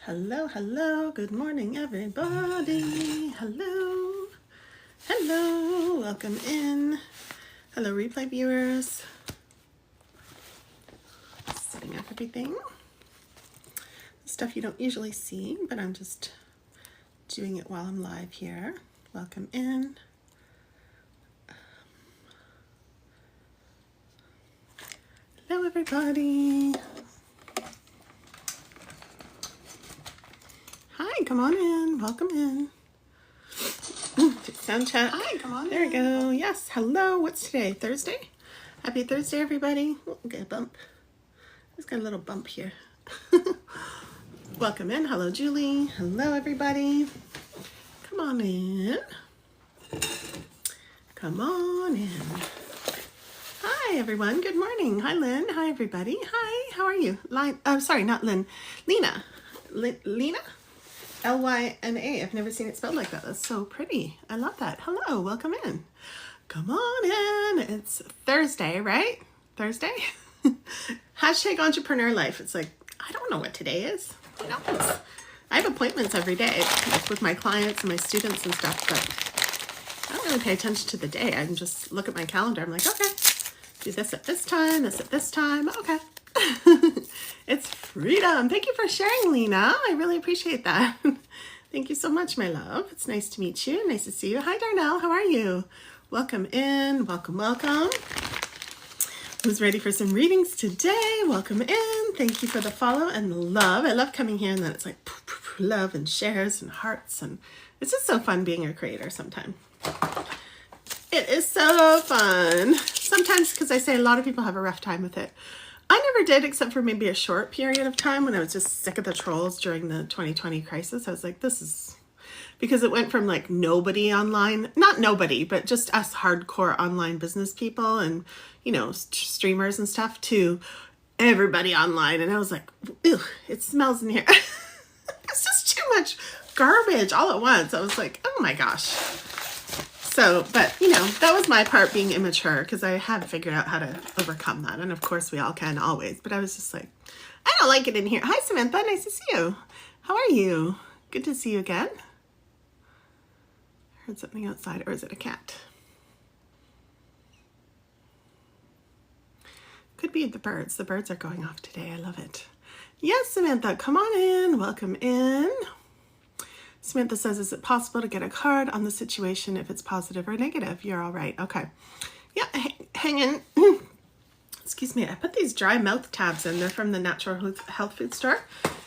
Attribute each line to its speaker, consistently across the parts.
Speaker 1: Hello, hello, good morning everybody. Hello, hello, welcome in. Hello replay viewers. Setting up everything. Stuff you don't usually see, but I'm just doing it while I'm live here. Welcome in. Hello everybody. Hi, come on in. Welcome in. Sound check. Hi, come on. There we go. Yes. Hello. What's today? Thursday? Happy Thursday, everybody. Oh, get a bump. Just got a little bump here. Welcome in. Hello, Julie. Hello, everybody. Come on in. Come on in. Hi, everyone. Good morning. Hi, Lynn. Hi, everybody. Hi. How are you? Sorry, not Lynn. Lena. Lena? Lyna. I've never seen it spelled like that. That's so pretty. I love that. Hello, welcome in. Come on in. It's Thursday, right? Thursday? Hashtag entrepreneur life. It's like, I don't know what today is. Who knows? I have appointments every day, like with my clients and my students and stuff, but I don't really pay attention to the day. I can just look at my calendar. I'm like, okay, do this at this time, this at this time. Okay. It's freedom. Thank you for sharing, Lena. I really appreciate that. Thank you so much, my love. It's nice to meet you. Nice to see you. Hi, Darnell. How are you? Welcome in. Welcome, welcome. Who's ready for some readings today? Welcome in. Thank you for the follow and the love. I love coming here and then it's like poof, poof, poof, love and shares and hearts. And it's just so fun being a creator sometimes. It is so fun. Sometimes, because I say a lot of people have a rough time with it. I never did, except for maybe a short period of time when I was just sick of the trolls during the 2020 crisis. I was like, this is, because it went from like nobody online, not nobody, but just us hardcore online business people and, you know, streamers and stuff to everybody online. And I was like, ew, it smells in here. It's just too much garbage all at once. I was like, oh my gosh. So, but, you know, that was my part being immature because I had figured out how to overcome that. And of course we all can always, but I was just like, I don't like it in here. Hi, Samantha. Nice to see you. How are you? Good to see you again. Heard something outside, or is it a cat? Could be the birds. The birds are going off today. I love it. Yes, Samantha, come on in. Welcome in. Samantha says, is it possible to get a card on the situation if it's positive or negative? You're all right. Okay. Yeah, hang in. Excuse me. I put these dry mouth tabs in. They're from the Natural Health Food Store.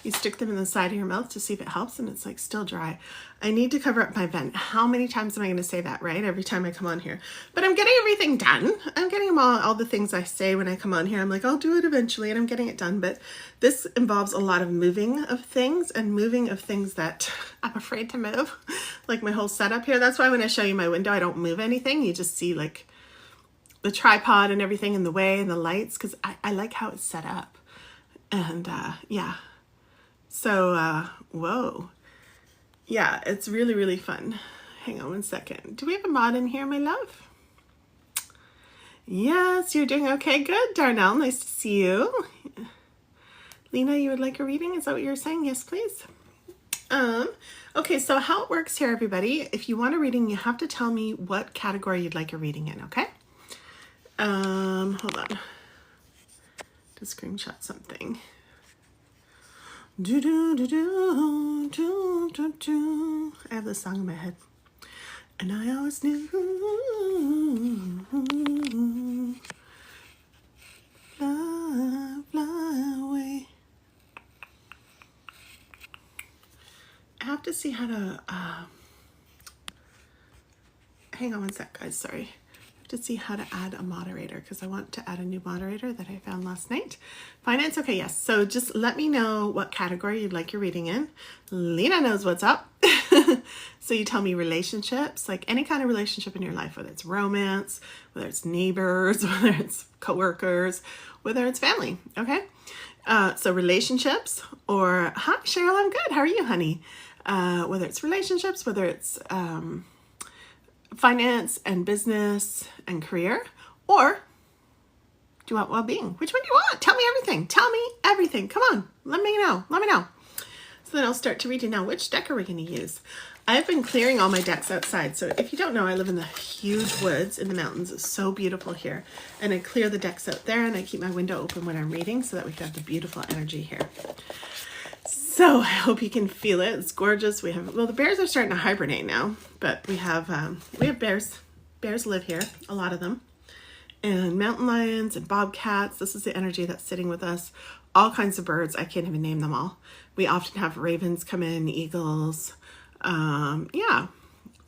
Speaker 1: You stick them in the side of your mouth to see if it helps, and it's like still dry. I need to cover up my vent. How many times am I going to say that, right? Every time I come on here. But I'm getting everything done. I'm getting them all the things I say when I come on here. I'm like, I'll do it eventually, and I'm getting it done. But this involves a lot of moving of things and moving of things that I'm afraid to move. Like my whole setup here. That's why when I show you my window, I don't move anything. You just see like the tripod and everything in the way and the lights, because I like how it's set up. And yeah. So, whoa. Yeah, it's really, really fun. Hang on one second. Do we have a mod in here, my love? Yes, you're doing okay. Good, Darnell. Nice to see you. Lena, you would like a reading? Is that what you're saying? Yes, please. Okay, so how it works here, everybody, if you want a reading, you have to tell me what category you'd like a reading in, okay? Hold on. To screenshot something. Do do do do do do do. I have this song in my head, and I always knew. Fly, fly away. I have to see how to. Hang on one sec, guys. Sorry. To see how to add a moderator because I want to add a new moderator that I found last night. Finance, okay, yes. So just let me know what category you'd like your reading in. Lena knows what's up. So you tell me relationships, like any kind of relationship in your life, whether it's romance, whether it's neighbors, whether it's coworkers, whether it's family, okay? So relationships, or hi, Cheryl, I'm good. How are you, honey? Whether it's relationships, whether it's finance and business and career, or do you want well-being? Which one do you want? Tell me everything. Tell me everything. Come on. Let me know. Let me know. So then I'll start to read you now. Which deck are we going to use? I've been clearing all my decks outside. So if you don't know, I live in the huge woods in the mountains. It's so beautiful here. And I clear the decks out there and I keep my window open when I'm reading so that we can have the beautiful energy here. So I hope you can feel it. It's gorgeous. We have, well, the bears are starting to hibernate now, but we have bears. Bears live here, a lot of them. And mountain lions and bobcats. This is the energy that's sitting with us. All kinds of birds. I can't even name them all. We often have ravens come in, eagles. Yeah.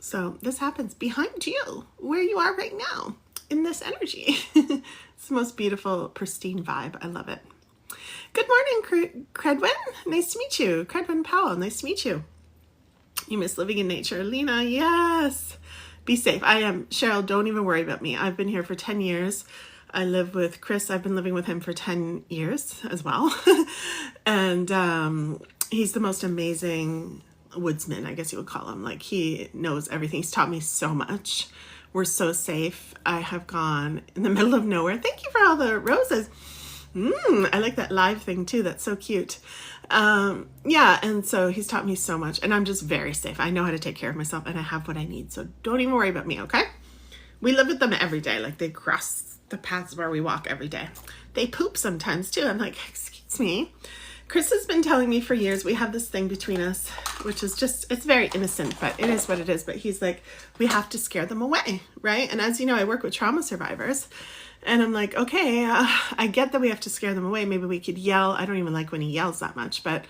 Speaker 1: So this happens behind you, where you are right now, in this energy. It's the most beautiful, pristine vibe. I love it. Good morning, Credwin. Nice to meet you. Credwin Powell, nice to meet you. You miss living in nature. Lena, yes. Be safe. I am. Cheryl, don't even worry about me. I've been here for 10 years. I live with Chris. I've been living with him for 10 years as well. And he's the most amazing woodsman, I guess you would call him. Like, he knows everything. He's taught me so much. We're so safe. I have gone in the middle of nowhere. Thank you for all the roses. I like that live thing too. That's so cute. Yeah, and so he's taught me so much, and I'm just very safe. I know how to take care of myself, and I have what I need. So don't even worry about me, okay? We live with them every day. Like, they cross the paths where we walk every day. They poop sometimes too. I'm like, excuse me. Chris has been telling me for years, we have this thing between us, which is just, it's very innocent, but it is what it is. But he's like, we have to scare them away, right? And as you know, I work with trauma survivors. And I'm like, okay, I get that we have to scare them away. Maybe we could yell. I don't even like when he yells that much, but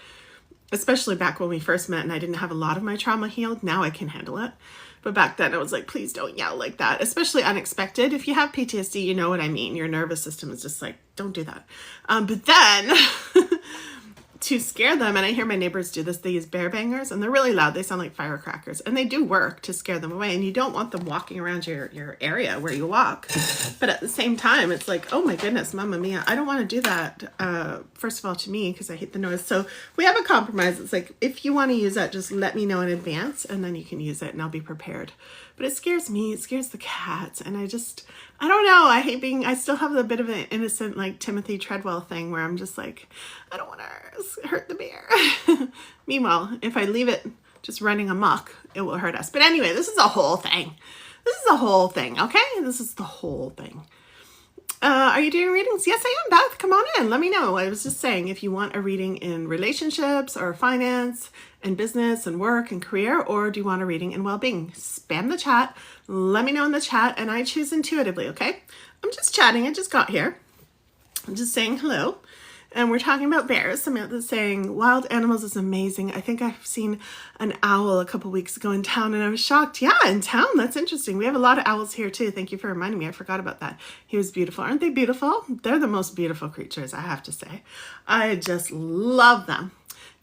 Speaker 1: especially back when we first met and I didn't have a lot of my trauma healed. Now I can handle it. But back then I was like, please don't yell like that, especially unexpected. If you have PTSD, you know what I mean. Your nervous system is just like, don't do that. But then to scare them, and I hear my neighbors do this, they use bear bangers, and they're really loud. They sound like firecrackers, and they do work to scare them away. And you don't want them walking around your area where you walk. But at the same time, it's like, oh my goodness, Mamma Mia, I don't want to do that. First of all, to me, because I hate the noise. So we have a compromise. It's like, if you want to use that, just let me know in advance, and then you can use it, and I'll be prepared. But it scares me. It scares the cats, and I don't know. I still have a bit of an innocent, like, Timothy Treadwell thing where I'm just like, I don't want to hurt the bear. Meanwhile, if I leave it just running amok, it will hurt us. But anyway, this is a whole thing. This is a whole thing, okay? This is the whole thing. Are you doing readings? Yes, I am, Beth. Come on in. Let me know. I was just saying, if you want a reading in relationships or finance and business and work and career, or do you want a reading in well-being? Spam the chat. Let me know in the chat, and I choose intuitively, okay? I'm just chatting. I just got here. I'm just saying hello. And we're talking about bears. Samantha's saying, wild animals is amazing. I think I've seen an owl a couple weeks ago in town, and I was shocked. Yeah, in town? That's interesting. We have a lot of owls here, too. Thank you for reminding me. I forgot about that. He was beautiful. Aren't they beautiful? They're the most beautiful creatures, I have to say. I just love them.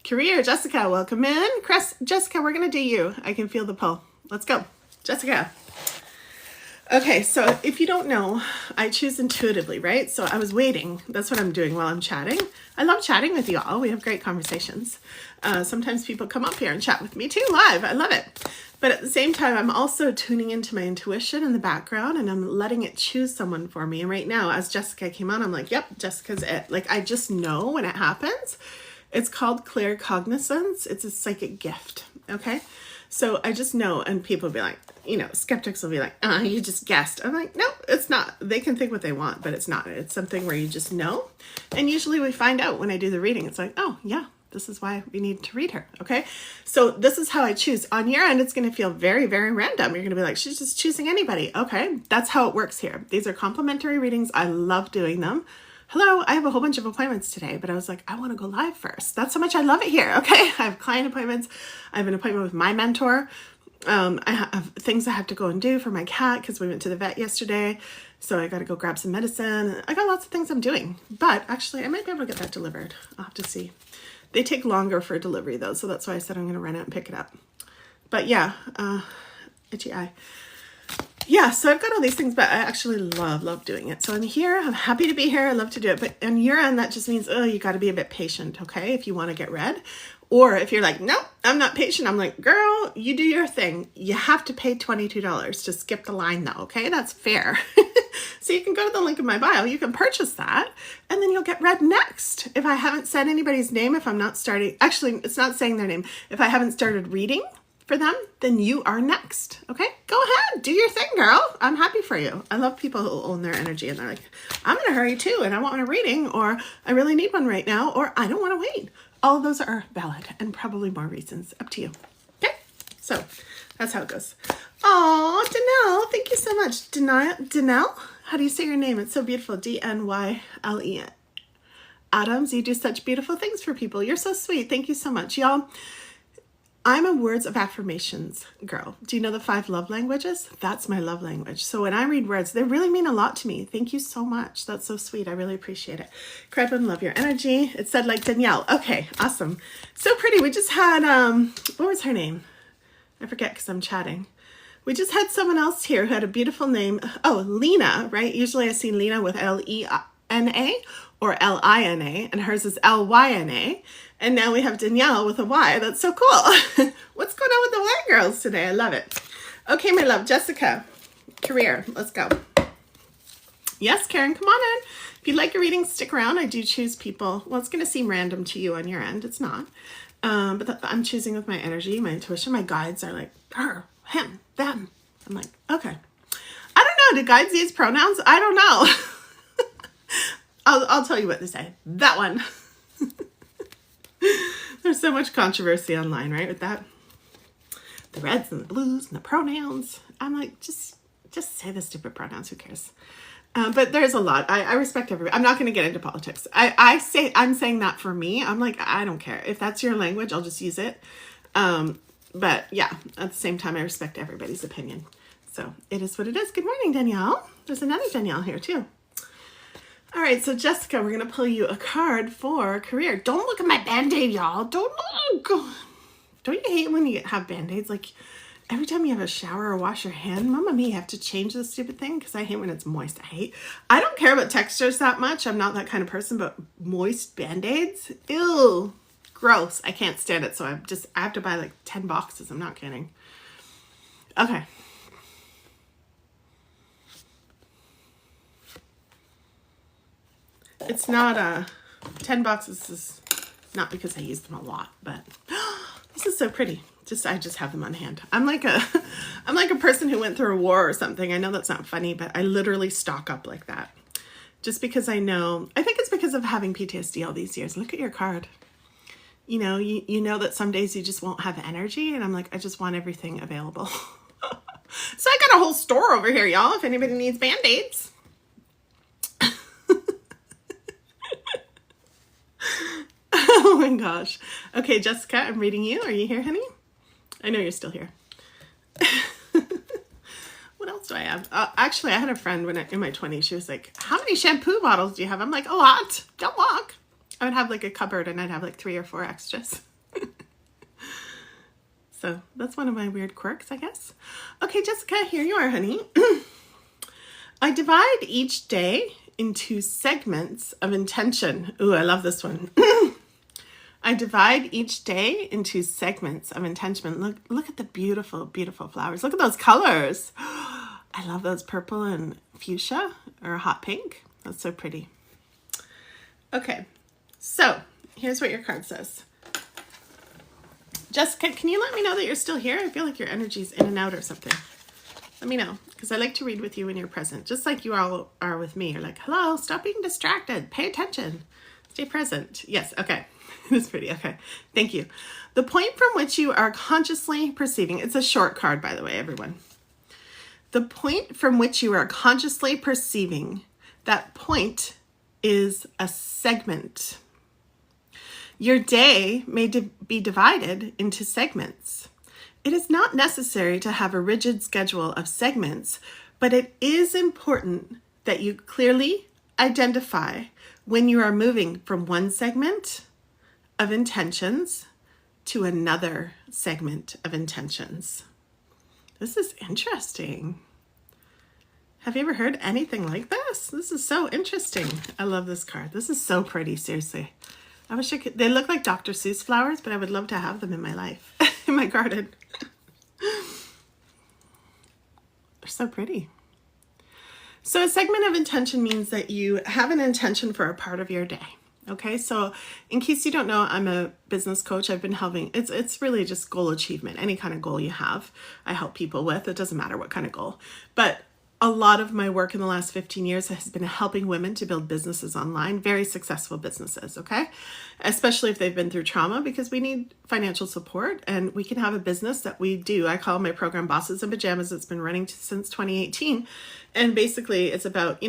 Speaker 1: Career, Jessica, welcome in. Chris, Jessica, we're going to do you. I can feel the pull. Let's go. Jessica. Okay, so if you don't know, I choose intuitively, right? So I was waiting. That's what I'm doing while I'm chatting. I love chatting with you all. We have great conversations. Sometimes people come up here and chat with me too live. I love it. But at the same time, I'm also tuning into my intuition in the background, and I'm letting it choose someone for me. And right now, as Jessica came on, I'm like, yep, Jessica's it. Like, I just know when it happens. It's called clear cognizance. It's a psychic gift, okay? So I just know, and people will be like, you know, skeptics will be like, you just guessed. I'm like, no, it's not. They can think what they want, but it's not. It's something where you just know. And usually we find out when I do the reading. It's like, oh, yeah, this is why we need to read her, okay? So this is how I choose. On your end, it's going to feel very, very random. You're going to be like, she's just choosing anybody. Okay, that's how it works here. These are complimentary readings. I love doing them. Hello, I have a whole bunch of appointments today, but I was like, I want to go live first. That's how much I love it here, okay? I have client appointments. I have an appointment with my mentor. I have things I have to go and do for my cat because we went to the vet yesterday. So I got to go grab some medicine. I got lots of things I'm doing. But actually, I might be able to get that delivered. I'll have to see. They take longer for delivery, though, so that's why I said I'm going to run out and pick it up. But yeah, itchy eye. yeah, so I've got all these things, but I actually love doing it. So I'm here. I'm happy to be here. I love to do it. But on your end, that just means, oh, you got to be a bit patient, okay? If you want to get read. Or if you're like, nope, I'm not patient. I'm like, girl, you do your thing. You have to pay $22 to skip the line though, okay? That's fair. So you can go to the link in my bio. You can purchase that and then you'll get read next. If I haven't said anybody's name, if I'm not starting, actually, it's not saying their name. If I haven't started reading for them, then you are next. Okay, go ahead, do your thing, girl. I'm happy for you. I love people who own their energy and they're like, I'm gonna hurry too and I want a reading, or I really need one right now, or I don't want to wait. All of those are valid and probably more reasons. Up to you. Okay, so that's how it goes. Oh, Danelle, thank you so much. Danelle, how do you say your name? It's so beautiful. D-N-Y-L-E. Adams, you do such beautiful things for people. You're so sweet. Thank you so much, y'all. I'm a words of affirmations girl. Do you know the 5 love languages? That's my love language. So when I read words, they really mean a lot to me. Thank you so much. That's so sweet. I really appreciate it. Krebin, love your energy. It said like Danielle. Okay, awesome. So pretty. We just had, what was her name? I forget because I'm chatting. We just had someone else here who had a beautiful name. Oh, Lena, right? Usually I see Lena with L-E-N-A or L-I-N-A, and hers is L-Y-N-A. And now we have Danielle with a Y. That's so cool. What's going on with the Y girls today? I love it. Okay, my love. Jessica, career. Let's go. Yes, Karen, come on in. If you'd like a reading, stick around. I do choose people. Well, it's going to seem random to you on your end. It's not. But I'm choosing with my energy, my intuition. My guides are like, her, him, them. I'm like, okay. I don't know. Do guides use pronouns? I don't know. I'll tell you what to say. That one. There's so much controversy online, right, with that. The reds and the blues and the pronouns. I'm like, just say the stupid pronouns. Who cares? But there's a lot. I respect everybody. I'm not going to get into politics. I'm saying that for me. I'm like, I don't care. If that's your language, I'll just use it. But yeah, at the same time, I respect everybody's opinion. So it is what it is. Good morning, Danielle. There's another Danielle here too. All right, so Jessica, we're going to pull you a card for career. Don't look at my Band-Aid, y'all. Don't look. Don't you hate when you have Band-Aids? Like, every time you have a shower or wash your hand, Mama me, you have to change this stupid thing because I hate when it's moist. I don't care about textures that much. I'm not that kind of person, but moist Band-Aids? Ew. Gross. I can't stand it, so I have to buy like 10 boxes. I'm not kidding. Okay. It's not 10 boxes is not because I use them a lot, but this is so pretty. I just have them on hand. I'm like a person who went through a war or something. I know that's not funny, but I literally stock up like that. Just because I think it's because of having PTSD all these years. Look at your card. You know, you know that some days you just won't have energy, and I'm like, I just want everything available. So I got a whole store over here, y'all, if anybody needs Band-Aids. Oh my gosh. Okay, Jessica, I'm reading you. Are you here, honey? I know you're still here. What else do I have? Actually, I had a friend in my 20s. She was like, how many shampoo bottles do you have? I'm like, a lot. Don't walk. I would have like a cupboard and I'd have like 3 or 4 extras. So that's one of my weird quirks, I guess. Okay, Jessica, here you are, honey. I divide each day into segments of intention. Ooh, I love this one. I divide each day into segments of intention. Look at the beautiful, beautiful flowers. Look at those colors. I love those purple and fuchsia or hot pink. That's so pretty. Okay, so here's what your card says. Jessica, can you let me know that you're still here? I feel like your energy's in and out or something. Let me know, because I like to read with you when you're present, just like you all are with me. You're like, hello, stop being distracted. Pay attention. Stay present. Yes, okay. That's pretty. Okay, thank you. The point from which you are consciously perceiving, it's a short card, by the way, everyone. The point from which you are consciously perceiving, that point is a segment. Your day may be divided into segments. It is not necessary to have a rigid schedule of segments, but it is important that you clearly identify when you are moving from one segment of intentions to another segment of intentions. This is interesting. Have you ever heard anything like this? This is so interesting. I love this card. This is so pretty, seriously. I wish I could. They look like Dr. Seuss flowers, but I would love to have them in my life, in my garden. They're so pretty. So a segment of intention means that you have an intention for a part of your day. Okay, so in case you don't know, I'm a business coach. I've been helping, it's really just goal achievement, any kind of goal you have, I help people with. It doesn't matter what kind of goal. But a lot of my work in the last 15 years has been helping women to build businesses online, very successful businesses, okay? Especially if they've been through trauma, because we need financial support and we can have a business that we do. I call my program Bosses in Pajamas. It's been running since 2018. And basically it's about,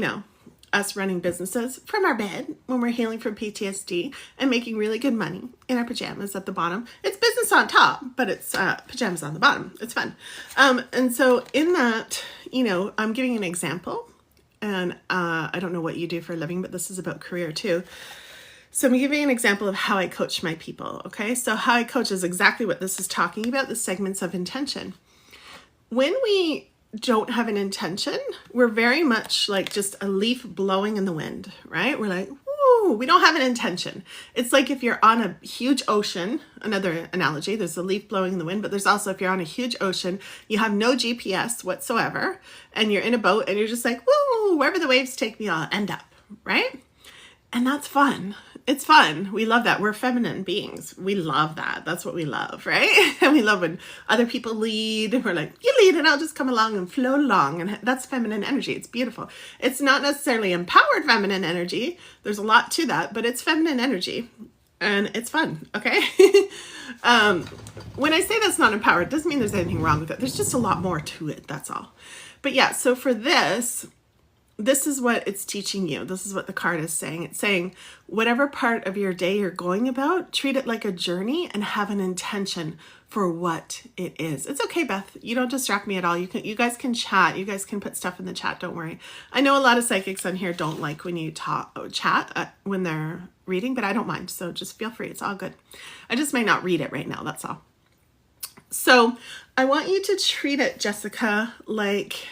Speaker 1: us running businesses from our bed when we're healing from PTSD and making really good money in our pajamas at the bottom. It's business on top, but it's pajamas on the bottom. It's fun. And so in that, I'm giving an example, and I don't know what you do for a living, but this is about career too. So I'm giving an example of how I coach my people. Okay. So how I coach is exactly what this is talking about, the segments of intention. When we don't have an intention, we're very much like just a leaf blowing in the wind, right? We're like, woo, we don't have an intention. It's like if you're on a huge ocean, another analogy, there's a leaf blowing in the wind, but there's also if you're on a huge ocean, you have no GPS whatsoever, and you're in a boat and you're just like, woo, wherever the waves take me, I'll end up, right? And that's fun. It's fun. We love that. We're feminine beings. We love that. That's what we love, right? And we love when other people lead. We're like, you lead and I'll just come along and float along. And that's feminine energy. It's beautiful. It's not necessarily empowered feminine energy. There's a lot to that, but it's feminine energy and it's fun. Okay. When I say that's not empowered, it doesn't mean there's anything wrong with it. There's just a lot more to it. That's all. But yeah, so for this is what it's teaching you. This is what the card is saying. It's saying whatever part of your day you're going about, treat it like a journey and have an intention for what it is. It's okay, Beth. You don't distract me at all. You guys can chat. You guys can put stuff in the chat. Don't worry. I know a lot of psychics on here don't like when you chat when they're reading, but I don't mind. So just feel free. It's all good. I just may not read it right now. That's all. So I want you to treat it, Jessica, like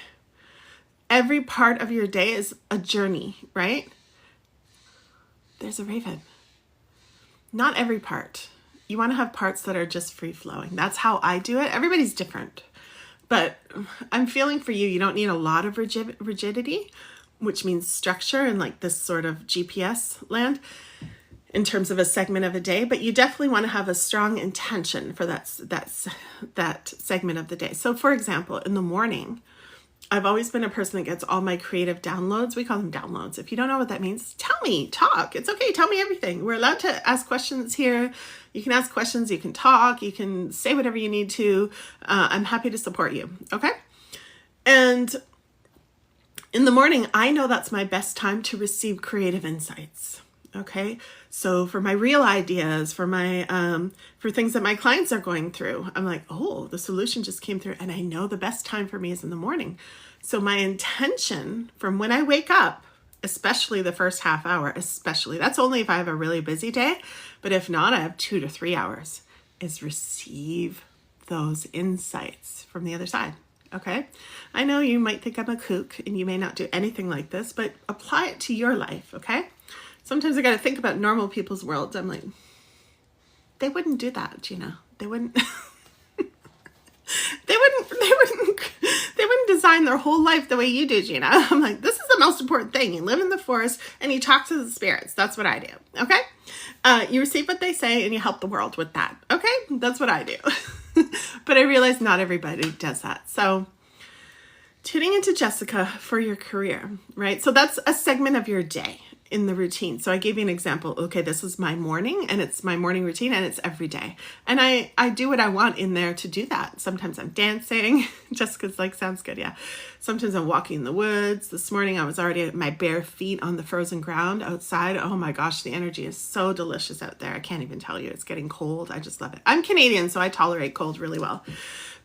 Speaker 1: every part of your day is a journey, right? There's a raven. Not every part. You want to have parts that are just free flowing. That's how I do it. Everybody's different. But I'm feeling for you, you don't need a lot of rigidity, which means structure and like this sort of GPS land in terms of a segment of a day. But you definitely want to have a strong intention for that segment of the day. So for example, in the morning, I've always been a person that gets all my creative downloads. We call them downloads. If you don't know what that means, tell me, talk. It's okay. Tell me everything. We're allowed to ask questions here. You can ask questions. You can talk. You can say whatever you need to. I'm happy to support you. Okay. And in the morning, I know that's my best time to receive creative insights. Okay. So for my real ideas, for my, for things that my clients are going through, I'm like, oh, the solution just came through. And I know the best time for me is in the morning. So my intention from when I wake up, especially the first half hour, that's only if I have a really busy day. But if not, I have 2 to 3 hours, is receive those insights from the other side. Okay. I know you might think I'm a kook and you may not do anything like this, but apply it to your life. Okay. Sometimes I got to think about normal people's worlds. I'm like, they wouldn't do that, Gina. They wouldn't, they wouldn't design their whole life the way you do, Gina. I'm like, this is the most important thing. You live in the forest and you talk to the spirits. That's what I do. Okay. You receive what they say and you help the world with that. Okay. That's what I do. But I realize not everybody does that. So tuning into Jessica for your career, right? So that's a segment of your day in the routine. So I gave you an example. Okay, this is my morning and it's my morning routine and it's every day. And I do what I want in there to do that. Sometimes I'm dancing. Jessica's like, sounds good. Yeah. Sometimes I'm walking in the woods. This morning I was already at my bare feet on the frozen ground outside. Oh my gosh, the energy is so delicious out there. I can't even tell you. It's getting cold. I just love it. I'm Canadian, so I tolerate cold really well.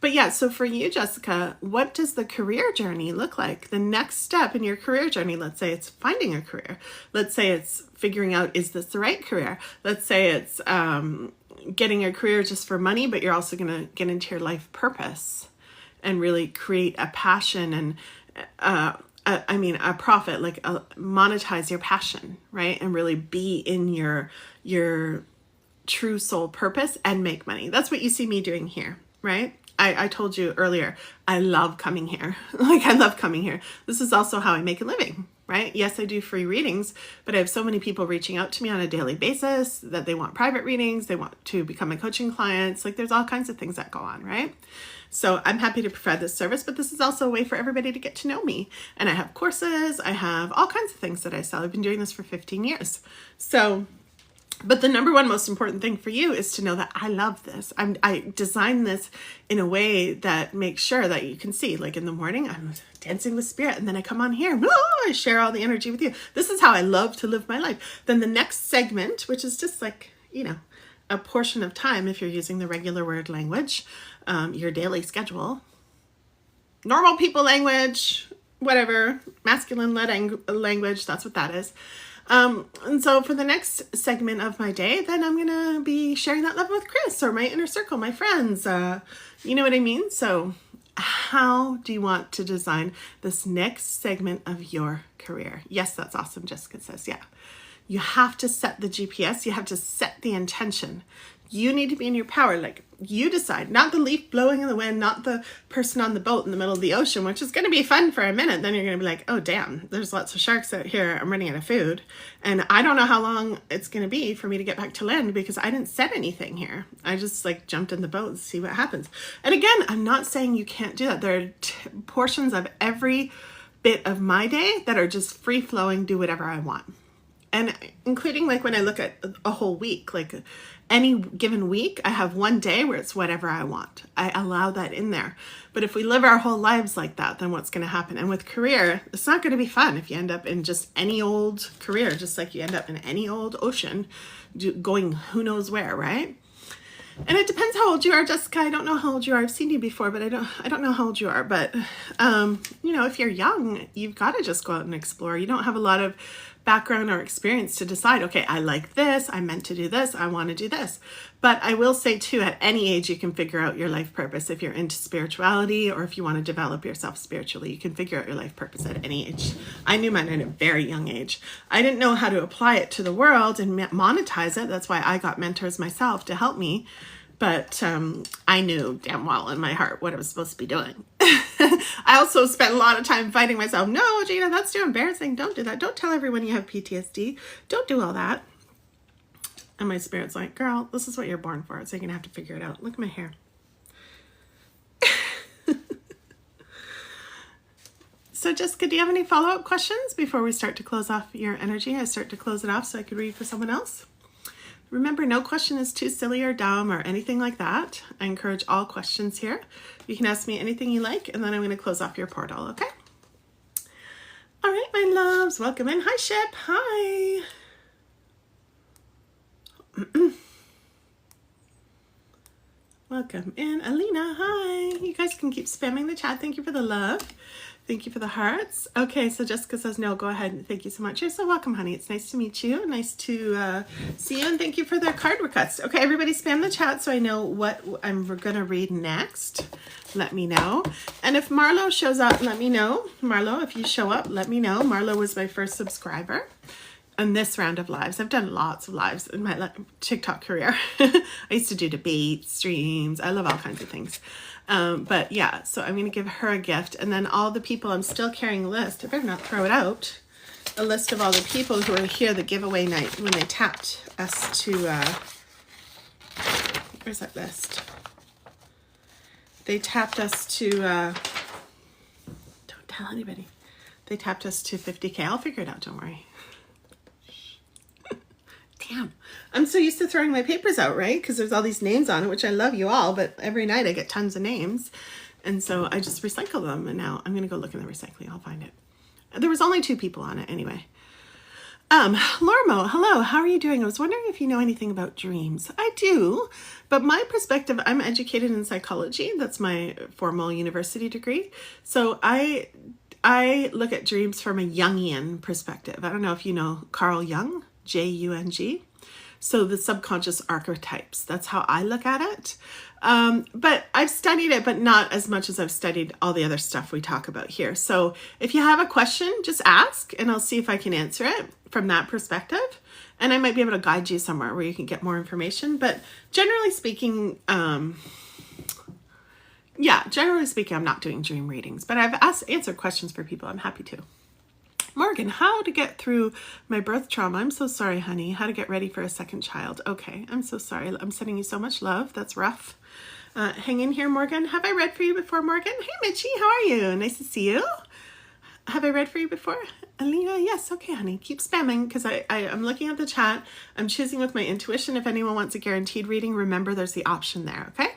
Speaker 1: But yeah, so for you, Jessica, what does the career journey look like? The next step in your career journey, let's say it's finding a career. Let's say it's figuring out, is this the right career? Let's say it's getting a career just for money, but you're also going to get into your life purpose and really create a passion and a profit, like monetize your passion, right? And really be in your true soul purpose and make money. That's what you see me doing here, right? I told you earlier, I love coming here. Like, I love coming here. This is also how I make a living, right? Yes, I do free readings, but I have so many people reaching out to me on a daily basis that they want private readings. They want to become my coaching clients. Like, there's all kinds of things that go on, right? So I'm happy to provide this service, but this is also a way for everybody to get to know me. And I have courses. I have all kinds of things that I sell. I've been doing this for 15 years. So, but the number one most important thing for you is to know that I love this. I design this in a way that makes sure that you can see, like in the morning, I'm dancing with spirit, and then I come on here, I share all the energy with you. This is how I love to live my life. Then the next segment, which is just like, a portion of time, if you're using the regular word language, your daily schedule, normal people language, whatever, masculine led language, that's what that is. And so for the next segment of my day, then I'm going to be sharing that love with Chris or my inner circle, my friends, you know what I mean? So how do you want to design this next segment of your career? Yes, that's awesome. Jessica says, yeah. You have to set the GPS. You have to set the intention. You need to be in your power. Like, you decide, not the leaf blowing in the wind, not the person on the boat in the middle of the ocean, which is going to be fun for a minute. Then you're going to be like, oh, damn, there's lots of sharks out here. I'm running out of food. And I don't know how long it's going to be for me to get back to land because I didn't set anything here. I just like jumped in the boat and see what happens. And again, I'm not saying you can't do that. There are portions of every bit of my day that are just free flowing, do whatever I want. And including like when I look at a whole week, like any given week, I have one day where it's whatever I want. I allow that in there. But if we live our whole lives like that, then what's going to happen? And with career, it's not going to be fun if you end up in just any old career, just like you end up in any old ocean going who knows where, right? And it depends how old you are, Jessica. I don't know how old you are. I've seen you before, but I don't know how old you are. But, if you're young, you've got to just go out and explore. You don't have a lot of background or experience to decide, okay, I like this, I'm meant to do this, I want to do this. But I will say too, at any age, you can figure out your life purpose. If you're into spirituality or if you want to develop yourself spiritually, you can figure out your life purpose at any age. I knew mine at a very young age. I didn't know how to apply it to the world and monetize it. That's why I got mentors myself to help me. But I knew damn well in my heart what I was supposed to be doing. I also spent a lot of time fighting myself. No, Gina, that's too embarrassing. Don't do that. Don't tell everyone you have PTSD. Don't do all that. And my spirit's like, girl, this is what you're born for. So you're going to have to figure it out. Look at my hair. So Jessica, do you have any follow-up questions before we start to close off your energy? I start to close it off so I could read for someone else. Remember, no question is too silly or dumb or anything like that. I encourage all questions here. You can ask me anything you like, and then I'm going to close off your portal, okay? All right, my loves, welcome in. Hi, Ship. Hi. Welcome in. Alina, hi. You guys can keep spamming the chat. Thank you for the love. Thank you for the hearts. Okay, so Jessica says, no, go ahead. Thank you so much. You're so welcome, honey. It's nice to meet you. Nice to see you, and thank you for the card request. Okay, everybody spam the chat so I know what I'm going to read next. Let me know. And if Marlo shows up, let me know. Marlo, if you show up, let me know. Marlo was my first subscriber on this round of lives. I've done lots of lives in my TikTok career. I used to do debate streams. I love all kinds of things. But yeah, so I'm going to give her a gift. And then all the people, I'm still carrying a list. I better not throw it out. A list of all the people who are here the giveaway night when they tapped us to, where's that list? They tapped us to, don't tell anybody. They tapped us to 50K. I'll figure it out. Don't worry. Damn. I'm so used to throwing my papers out, right? Because there's all these names on it, which I love you all, but every night I get tons of names. And so I just recycle them. And now I'm going to go look in the recycling. I'll find it. There was only 2 people on it anyway. Lormo, hello. How are you doing? I was wondering if you know anything about dreams. I do, but my perspective, I'm educated in psychology. That's my formal university degree. So I look at dreams from a Jungian perspective. I don't know if you know Carl Jung. Jung. So the subconscious archetypes, that's how I look at it. But I've studied it, but not as much as I've studied all the other stuff we talk about here. So if you have a question, just ask and I'll see if I can answer it from that perspective. And I might be able to guide you somewhere where you can get more information. But generally speaking, generally speaking, I'm not doing dream readings, but I've answered questions for people. I'm happy to. Morgan, how to get through my birth trauma. I'm so sorry, honey. How to get ready for a second child. Okay, I'm so sorry. I'm sending you so much love. That's rough. Hang in here, Morgan. Have I read for you before, Morgan? Hey, Mitchie, how are you? Nice to see you. Have I read for you before? Alina, yes. Okay, honey. Keep spamming because I'm looking at the chat. I'm choosing with my intuition. If anyone wants a guaranteed reading, remember there's the option there, okay?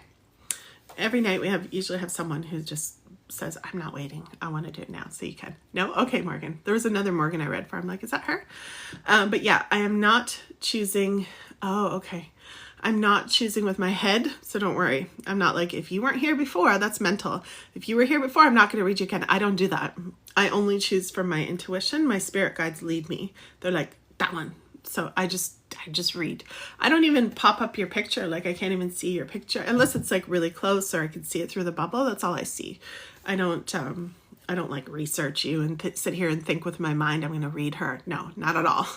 Speaker 1: Every night we usually have someone who just says, I'm not waiting. I want to do it now. So you can. No? Okay, Morgan. There was another Morgan I read for. I'm like, is that her? But yeah, I am not choosing. Oh, okay. I'm not choosing with my head. So don't worry. I'm not like, if you weren't here before, that's mental. If you were here before, I'm not going to read you again. I don't do that. I only choose from my intuition. My spirit guides lead me. They're like, that one. So I just read. I don't even pop up your picture. Like I can't even see your picture unless it's like really close or I can see it through the bubble. That's all I see. I don't like research you and sit here and think with my mind, I'm going to read her. No, not at all.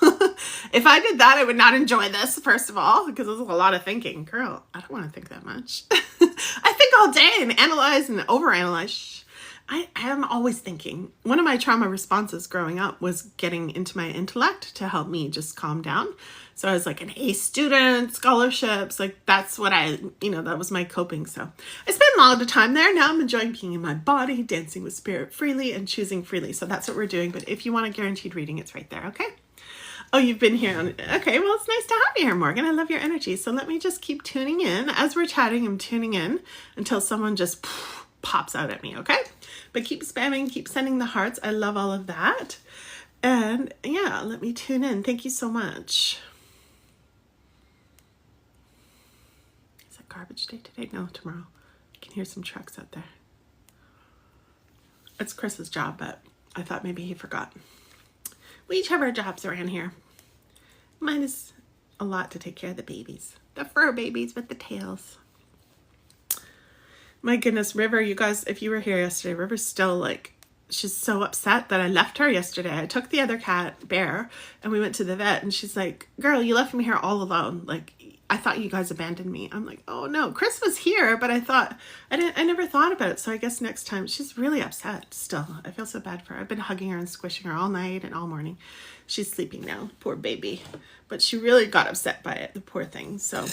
Speaker 1: If I did that, I would not enjoy this, first of all, because there's a lot of thinking. Girl, I don't want to think that much. I think all day and analyze and overanalyze. I am always thinking. One of my trauma responses growing up was getting into my intellect to help me just calm down. So I was like an A student, scholarships, like that's what that was my coping. So I spent a lot of time there. Now I'm enjoying being in my body, dancing with spirit freely and choosing freely. So that's what we're doing. But if you want a guaranteed reading, it's right there. Okay. Oh, you've been here. Okay. Well, it's nice to have you here, Morgan. I love your energy. So let me just keep tuning in. As we're chatting, I'm tuning in until someone just pops out at me. Okay. But keep spamming, keep sending the hearts. I love all of that. And yeah, let me tune in. Thank you so much. Is it garbage day today? No, tomorrow. I can hear some trucks out there. It's Chris's job, but I thought maybe he forgot. We each have our jobs around here. Mine is a lot to take care of the babies. The fur babies with the tails. My goodness, River, you guys, if you were here yesterday, River's still like, she's so upset that I left her yesterday. I took the other cat, Bear, and we went to the vet and she's like, girl, you left me here all alone. Like, I thought you guys abandoned me. I'm like, oh no, Chris was here, but I never thought about it. So I guess next time, she's really upset still. I feel so bad for her. I've been hugging her and squishing her all night and all morning. She's sleeping now, poor baby. But she really got upset by it, the poor thing. So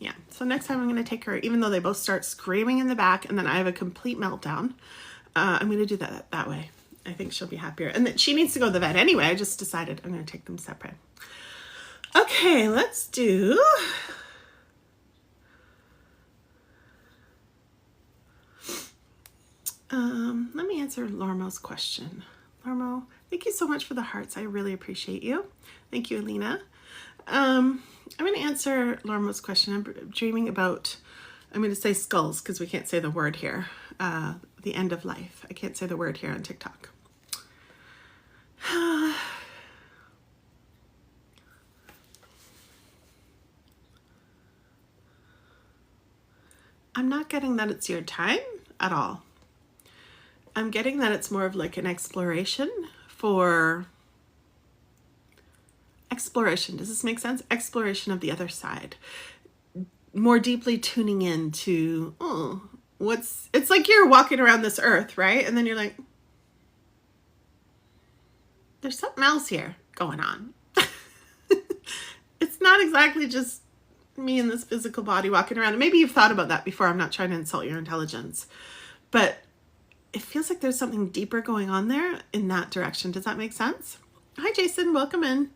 Speaker 1: yeah, so next time I'm going to take her, even though they both start screaming in the back and then I have a complete meltdown, I'm going to do that way. I think she'll be happier. And then she needs to go to the vet anyway. I just decided I'm going to take them separate. Okay, let's do... let me answer Lormo's question. Lormo, thank you so much for the hearts. I really appreciate you. Thank you, Alina. I'm going to answer Lormo's question. I'm dreaming about, I'm going to say skulls because we can't say the word here. The end of life. I can't say the word here on TikTok. I'm not getting that it's your time at all. I'm getting that it's more of like an exploration for... Exploration. Does this make sense? Exploration of the other side. More deeply tuning in to, it's like you're walking around this earth, right? And then you're like, there's something else here going on. It's not exactly just me in this physical body walking around. And maybe you've thought about that before. I'm not trying to insult your intelligence, but it feels like there's something deeper going on there in that direction. Does that make sense? Hi, Jason. Welcome in.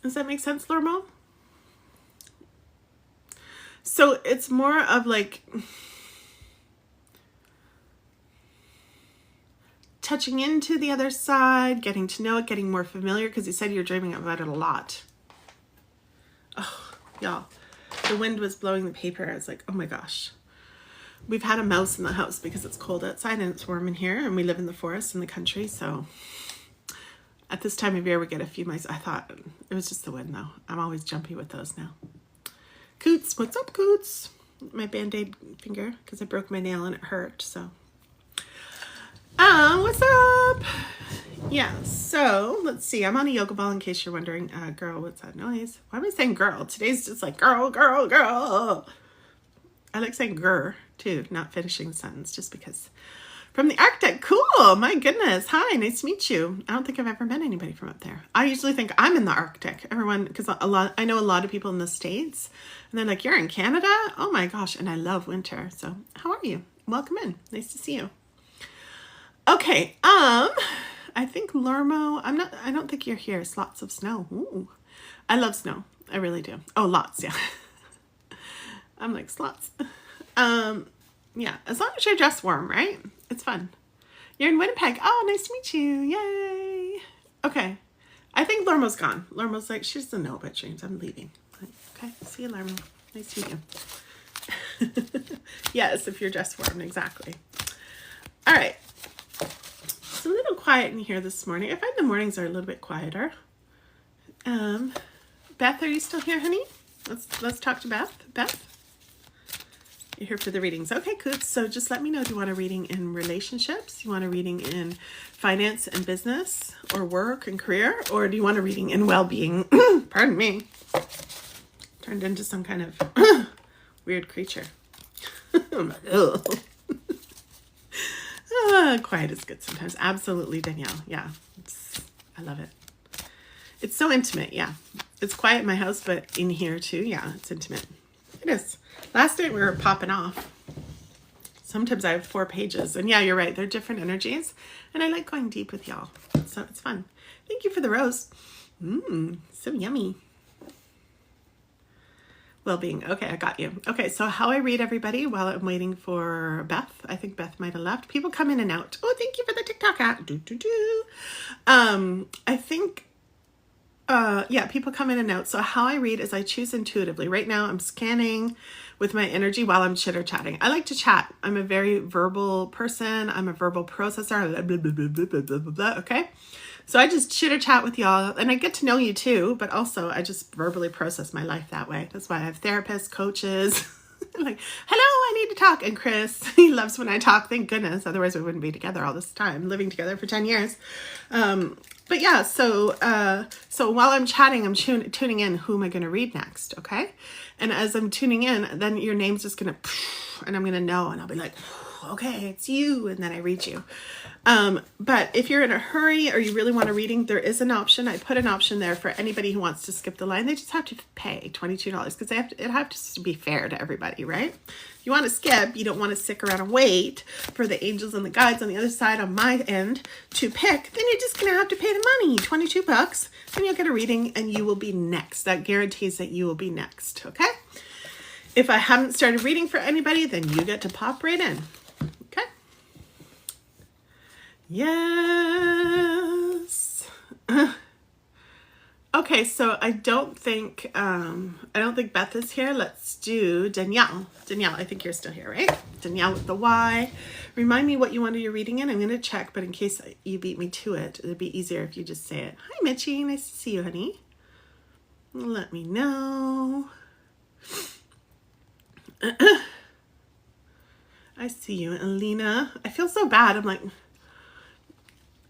Speaker 1: Does that make sense, Lormo? So it's more of like touching into the other side, getting to know it, getting more familiar, because you said you're dreaming about it a lot. Oh, y'all, the wind was blowing the paper. I was like, oh my gosh. We've had a mouse in the house because it's cold outside and it's warm in here, and we live in the forest in the country, so At this time of year, we get a few mice. I thought it was just the wind, though. I'm always jumpy with those now. Coots, what's up, Coots? My Band-Aid finger, because I broke my nail and it hurt, so. What's up? Yeah, so let's see. I'm on a yoga ball in case you're wondering. Girl, what's that noise? Why am I saying girl? Today's just like girl, girl, girl. I like saying grr, too, not finishing the sentence, just because. From the Arctic, cool, my goodness. Hi, nice to meet you. I don't think I've ever met anybody from up there. I usually think I'm in the Arctic. Everyone, because I know a lot of people in the States, and they're like, you're in Canada? Oh my gosh, and I love winter. So how are you? Welcome in, nice to see you. Okay, I think Lormo, I don't think you're here. It's lots of snow. Ooh, I love snow, I really do. Oh, lots, yeah. I'm like, slots. Yeah, as long as you're dressed warm, right? It's fun. You're in Winnipeg. Oh, nice to meet you. Yay. Okay. I think Lormo's gone. Lormo's like, she doesn't know about dreams. I'm leaving. Okay. See you, Lormo. Nice to meet you. Yes, if you're dressed warm. Exactly. All right. It's a little quiet in here this morning. I find the mornings are a little bit quieter. Beth, are you still here, honey? Let's talk to Beth. Beth? You're here for the readings. Okay, cool. So just let me know, do you want a reading in relationships? You want a reading in finance and business or work and career? Or do you want a reading in well-being? Pardon me. Turned into some kind of weird creature. Quiet is good sometimes. Absolutely, Danielle. Yeah, I love it. It's so intimate, yeah. It's quiet in my house, but in here too, yeah, it's intimate. It is. Last night we were popping off. Sometimes I have 4 pages. And yeah, you're right. They're different energies. And I like going deep with y'all. So it's fun. Thank you for the rose. So yummy. Well-being. Okay, I got you. Okay, so how I read everybody while I'm waiting for Beth. I think Beth might have left. People come in and out. Oh, thank you for the TikTok hat. I think... yeah, people come in and out. So how I read is I choose intuitively. Right now I'm scanning with my energy while I'm chitter chatting. I like to chat. I'm a very verbal person. I'm a verbal processor. Blah, blah, blah, blah, blah, blah, blah, blah, okay. So I just chitter chat with y'all and I get to know you too, but also I just verbally process my life that way. That's why I have therapists, coaches. Like, hello, I need to talk. And Chris, he loves when I talk. Thank goodness. Otherwise we wouldn't be together all this time, living together for 10 years. But yeah, so while I'm chatting, I'm tuning in. Who am I going to read next? Okay. And as I'm tuning in, then your name's just going to, and I'm going to know, and I'll be like, okay, it's you. And then I read you. But if you're in a hurry or you really want a reading, there is an option. I put an option there for anybody who wants to skip the line. They just have to pay $22 because it has to be fair to everybody, right? If you want to skip, you don't want to stick around and wait for the angels and the guides on the other side on my end to pick, then you're just going to have to pay the money, $22, and you'll get a reading and you will be next. That guarantees that you will be next, okay? If I haven't started reading for anybody, then you get to pop right in, okay? Yes. Okay, so I don't think Beth is here. Let's do Danielle. Danielle, I think you're still here, right? Danielle with the Y. Remind me what you wanted your reading in. I'm going to check, but in case you beat me to it, it'd be easier if you just say it. Hi, Mitchie. Nice to see you, honey. Let me know. I see you, Alina. I feel so bad. I'm like,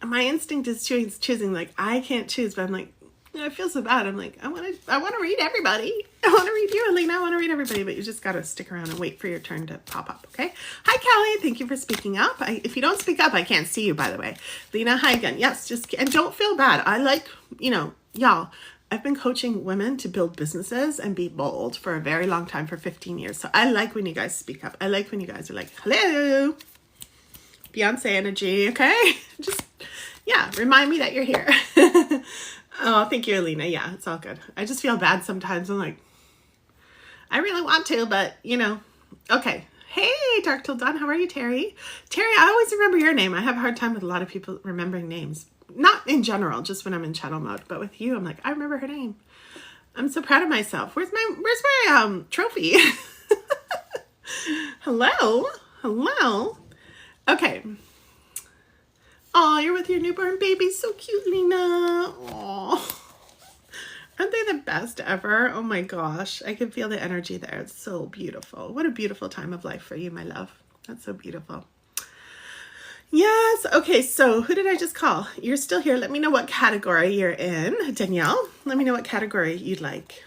Speaker 1: my instinct is choosing. Like, I can't choose, but I'm like, I feel so bad. I'm like, I want to read everybody. I want to read you, Alina. I want to read everybody, but you just got to stick around and wait for your turn to pop up, okay? Hi, Callie. Thank you for speaking up. If you don't speak up, I can't see you, by the way. Lena, hi again. Yes, and don't feel bad. I like, y'all, I've been coaching women to build businesses and be bold for a very long time, for 15 years. So I like when you guys speak up. I like when you guys are like, hello. Beyonce energy, okay? Just, yeah, remind me that you're here. Oh, thank you, Alina. Yeah, it's all good. I just feel bad sometimes. I'm like, I really want to, but, okay. Hey, Dark Till Dawn. How are you, Terry? Terry, I always remember your name. I have a hard time with a lot of people remembering names. Not in general, just when I'm in channel mode. But with you, I'm like, I remember her name. I'm so proud of myself. Where's my trophy? Hello? Okay. Oh, you're with your newborn baby. So cute, Lena. Oh, aren't they the best ever? Oh my gosh. I can feel the energy there. It's so beautiful. What a beautiful time of life for you, my love. That's so beautiful. Yes. Okay. So who did I just call? You're still here. Let me know what category you're in. Danielle, let me know what category you'd like,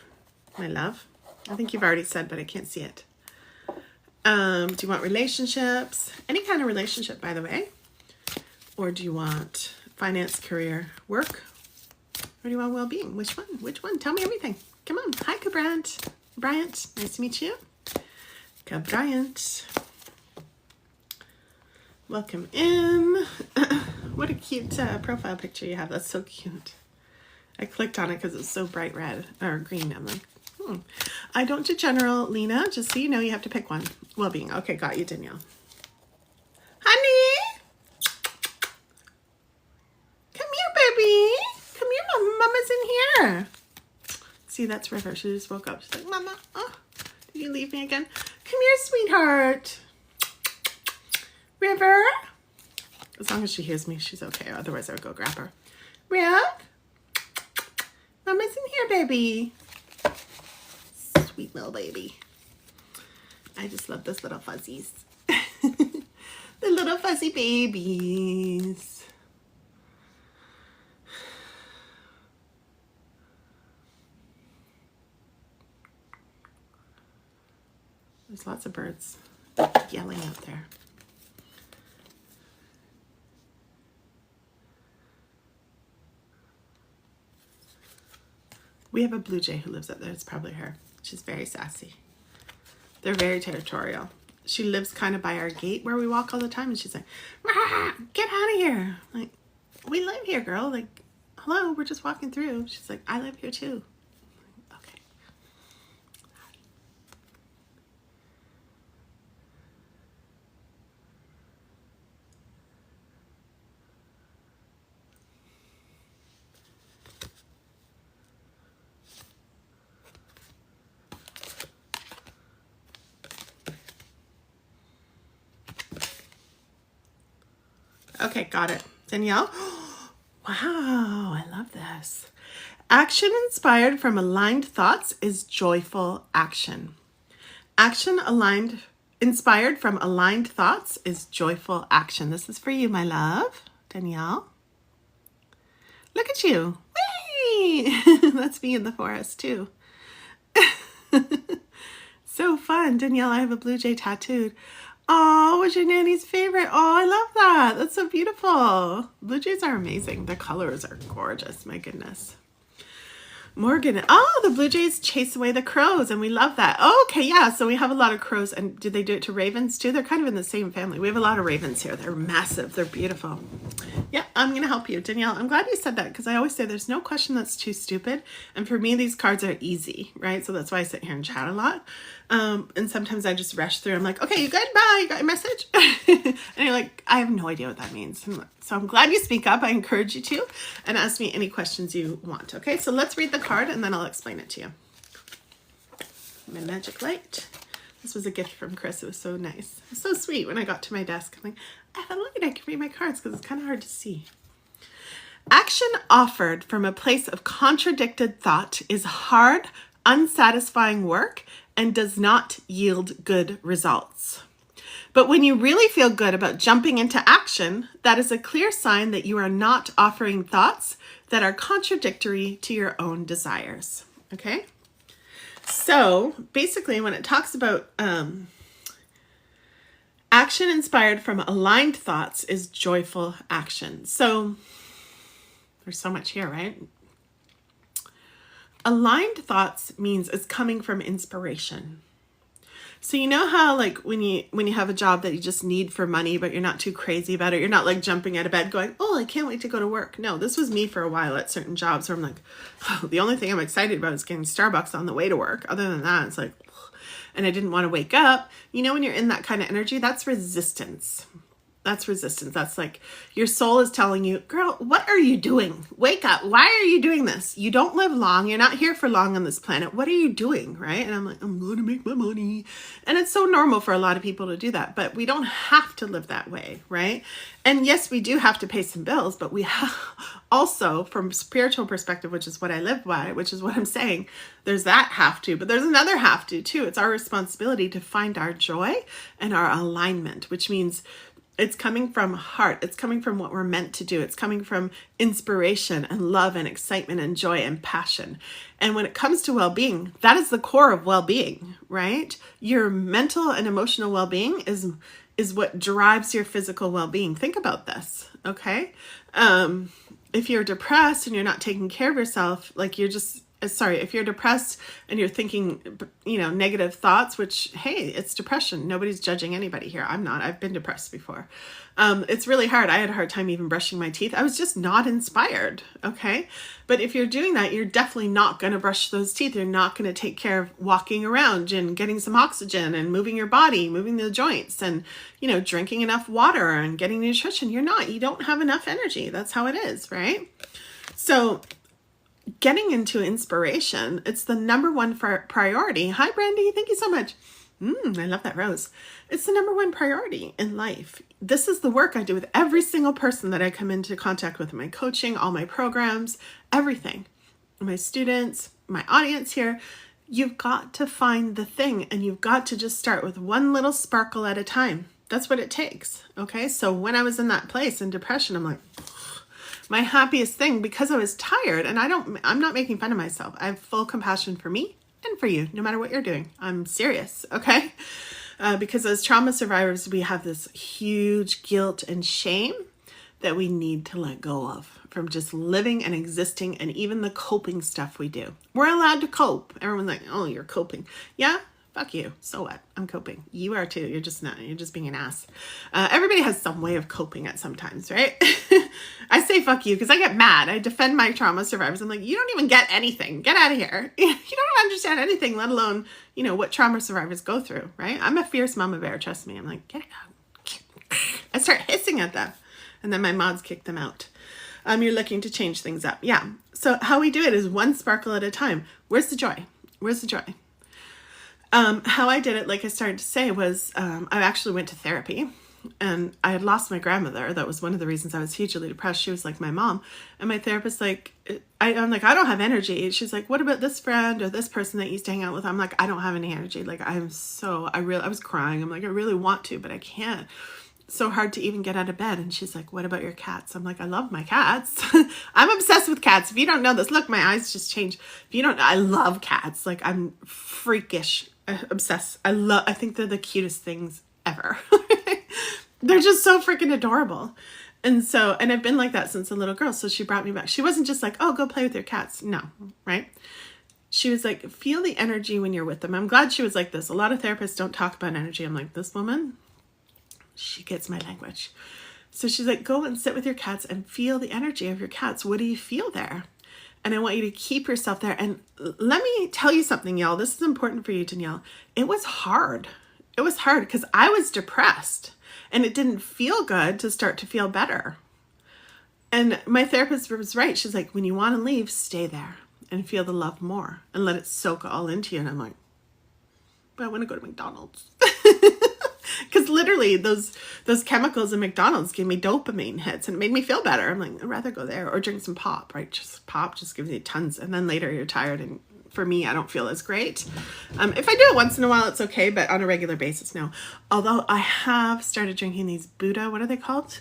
Speaker 1: my love. I think you've already said, but I can't see it. Do you want relationships? Any kind of relationship, by the way. Or do you want finance, career, work? Or do you want well-being? Which one? Which one? Tell me everything. Come on. Hi, Cabryant. Bryant. Nice to meet you. Cabryant. Welcome in. What a cute profile picture you have. That's so cute. I clicked on it because it's so bright red or green. I'm like, I don't do general, Lena. Just so you know, you have to pick one. Well-being. Okay, got you, Danielle. Honey. Come here, baby. Come here, Mama's in here. See, that's River. She just woke up. She's like, Mama, oh, did you leave me again? Come here, sweetheart. River. As long as she hears me, she's okay. Otherwise, I would go grab her. Rick. Mama's in here, baby. Sweet little baby. I just love those little fuzzies. The little fuzzy babies. There's lots of birds yelling out there. We have a blue jay who lives up there. It's probably her. She's very sassy. They're very territorial. She lives kind of by our gate where we walk all the time, and she's like, get out of here. I'm like, we live here, girl. Like, hello, we're just walking through. She's like, I live here too. Okay. Okay, got it. Danielle? Wow, I love this. Action inspired from aligned thoughts is joyful action. Action inspired from aligned thoughts is joyful action. This is for you, my love. Danielle. Look at you. Whee! That's me in the forest, too. So fun. Danielle, I have a blue jay tattooed. Oh, what's your nanny's favorite? Oh, I love that. That's so beautiful. Blue jays are amazing. Their colors are gorgeous. My goodness. Morgan. Oh, the blue jays chase away the crows, and we love that. Oh, okay, yeah. So we have a lot of crows. And did they do it to ravens too? They're kind of in the same family. We have a lot of ravens here. They're massive. They're beautiful. Yeah, I'm going to help you, Danielle. I'm glad you said that, because I always say there's no question that's too stupid. And for me, these cards are easy, right? So that's why I sit here and chat a lot. And sometimes I just rush through. I'm like, okay, you good? Bye. You got your message? And you're like, I have no idea what that means. So I'm glad you speak up. I encourage you to, and ask me any questions you want. Okay, so let's read the card and then I'll explain it to you. My magic light. This was a gift from Chris. It was so nice. It was so sweet. When I got to my desk, I'm like, I thought, look, I can read my cards because it's kind of hard to see. Action offered from a place of contradicted thought is hard, unsatisfying work and does not yield good results. But when you really feel good about jumping into action, that is a clear sign that you are not offering thoughts that are contradictory to your own desires. Okay? So basically, when it talks about action inspired from aligned thoughts is joyful action. So there's so much here, right? Aligned thoughts means it's coming from inspiration. So you know how like when you have a job that you just need for money, but you're not too crazy about it. You're not like jumping out of bed going, oh, I can't wait to go to work. No, this was me for a while at certain jobs where I'm like, oh, the only thing I'm excited about is getting Starbucks on the way to work. Other than that, it's like, and I didn't want to wake up. You know, when you're in that kind of energy, that's resistance. That's resistance. That's like your soul is telling you, girl, what are you doing? Wake up. Why are you doing this? You don't live long. You're not here for long on this planet. What are you doing? Right? And I'm like, I'm going to make my money. And it's so normal for a lot of people to do that, but we don't have to live that way. Right? And yes, we do have to pay some bills, but we have also, from a spiritual perspective, which is what I live by, which is what I'm saying, there's that have to, but there's another have to too. It's our responsibility to find our joy and our alignment, which means it's coming from heart. It's coming from what we're meant to do. It's coming from inspiration and love and excitement and joy and passion. And when it comes to well-being, that is the core of well-being, right? Your mental and emotional well-being is what drives your physical well-being. Think about this, okay? If you're depressed and you're not taking care of yourself, like if you're depressed and you're thinking, negative thoughts, which, hey, it's depression. Nobody's judging anybody here. I'm not. I've been depressed before. It's really hard. I had a hard time even brushing my teeth. I was just not inspired. Okay. But if you're doing that, you're definitely not going to brush those teeth. You're not going to take care of walking around and getting some oxygen and moving your body, moving the joints and, drinking enough water and getting nutrition. You don't have enough energy. That's how it is. Right. So getting into inspiration, it's the number one priority. Hi, Brandy. Thank you so much. I love that rose. It's the number one priority in life. This is the work I do with every single person that I come into contact with in my coaching, all my programs, everything. My students, my audience here. You've got to find the thing, and you've got to just start with one little sparkle at a time. That's what it takes. Okay. So when I was in that place in depression, I'm like, my happiest thing, because I was tired, and I'm not making fun of myself. I have full compassion for me and for you, no matter what you're doing. I'm serious, okay? Because as trauma survivors, we have this huge guilt and shame that we need to let go of from just living and existing, and even the coping stuff we do. We're allowed to cope. Everyone's like, oh, you're coping. Yeah? Fuck you. So what? I'm coping. You are too. You're just not. You're just being an ass. Everybody has some way of coping at sometimes, right? I say fuck you because I get mad. I defend my trauma survivors. I'm like, you don't even get anything. Get out of here. You don't understand anything, let alone, what trauma survivors go through, right? I'm a fierce mama bear. Trust me. I'm like, get it out. I start hissing at them. And then my mods kick them out. You're looking to change things up. Yeah. So how we do it is one sparkle at a time. Where's the joy? Where's the joy? How I did it, like I started to say, was I actually went to therapy, and I had lost my grandmother. That was one of the reasons I was hugely depressed. She was like my mom, and my therapist, I'm like, I don't have energy. She's like, what about this friend or this person that you used to hang out with? I'm like, I don't have any energy. Like, I was crying. I'm like, I really want to, but I can't. So hard to even get out of bed. And she's like, what about your cats? I'm like, I love my cats. I'm obsessed with cats. If you don't know this, look, my eyes just changed. I love cats. Like, I'm freakish, obsessed. I think they're the cutest things ever. They're just so freaking adorable. And I've been like that since a little girl. So she brought me back. She wasn't just like, oh, go play with your cats. No, right? She was like, feel the energy when you're with them. I'm glad she was like this. A lot of therapists don't talk about energy. I'm like, this woman, she gets my language. So she's like, go and sit with your cats and feel the energy of your cats. What do you feel there? And I want you to keep yourself there. And let me tell you something, y'all. This is important for you, Danielle. It was hard. It was hard because I was depressed and it didn't feel good to start to feel better. And my therapist was right. She's like, when you want to leave, stay there and feel the love more and let it soak all into you. And I'm like, but I want to go to McDonald's. Because literally those chemicals in McDonald's gave me dopamine hits and it made me feel better. I'm like, I'd rather go there or drink some pop, right? Just pop just gives you tons. And then later you're tired. And for me, I don't feel as great. If I do it once in a while, it's okay. But on a regular basis, no. Although I have started drinking these Buddha, what are they called?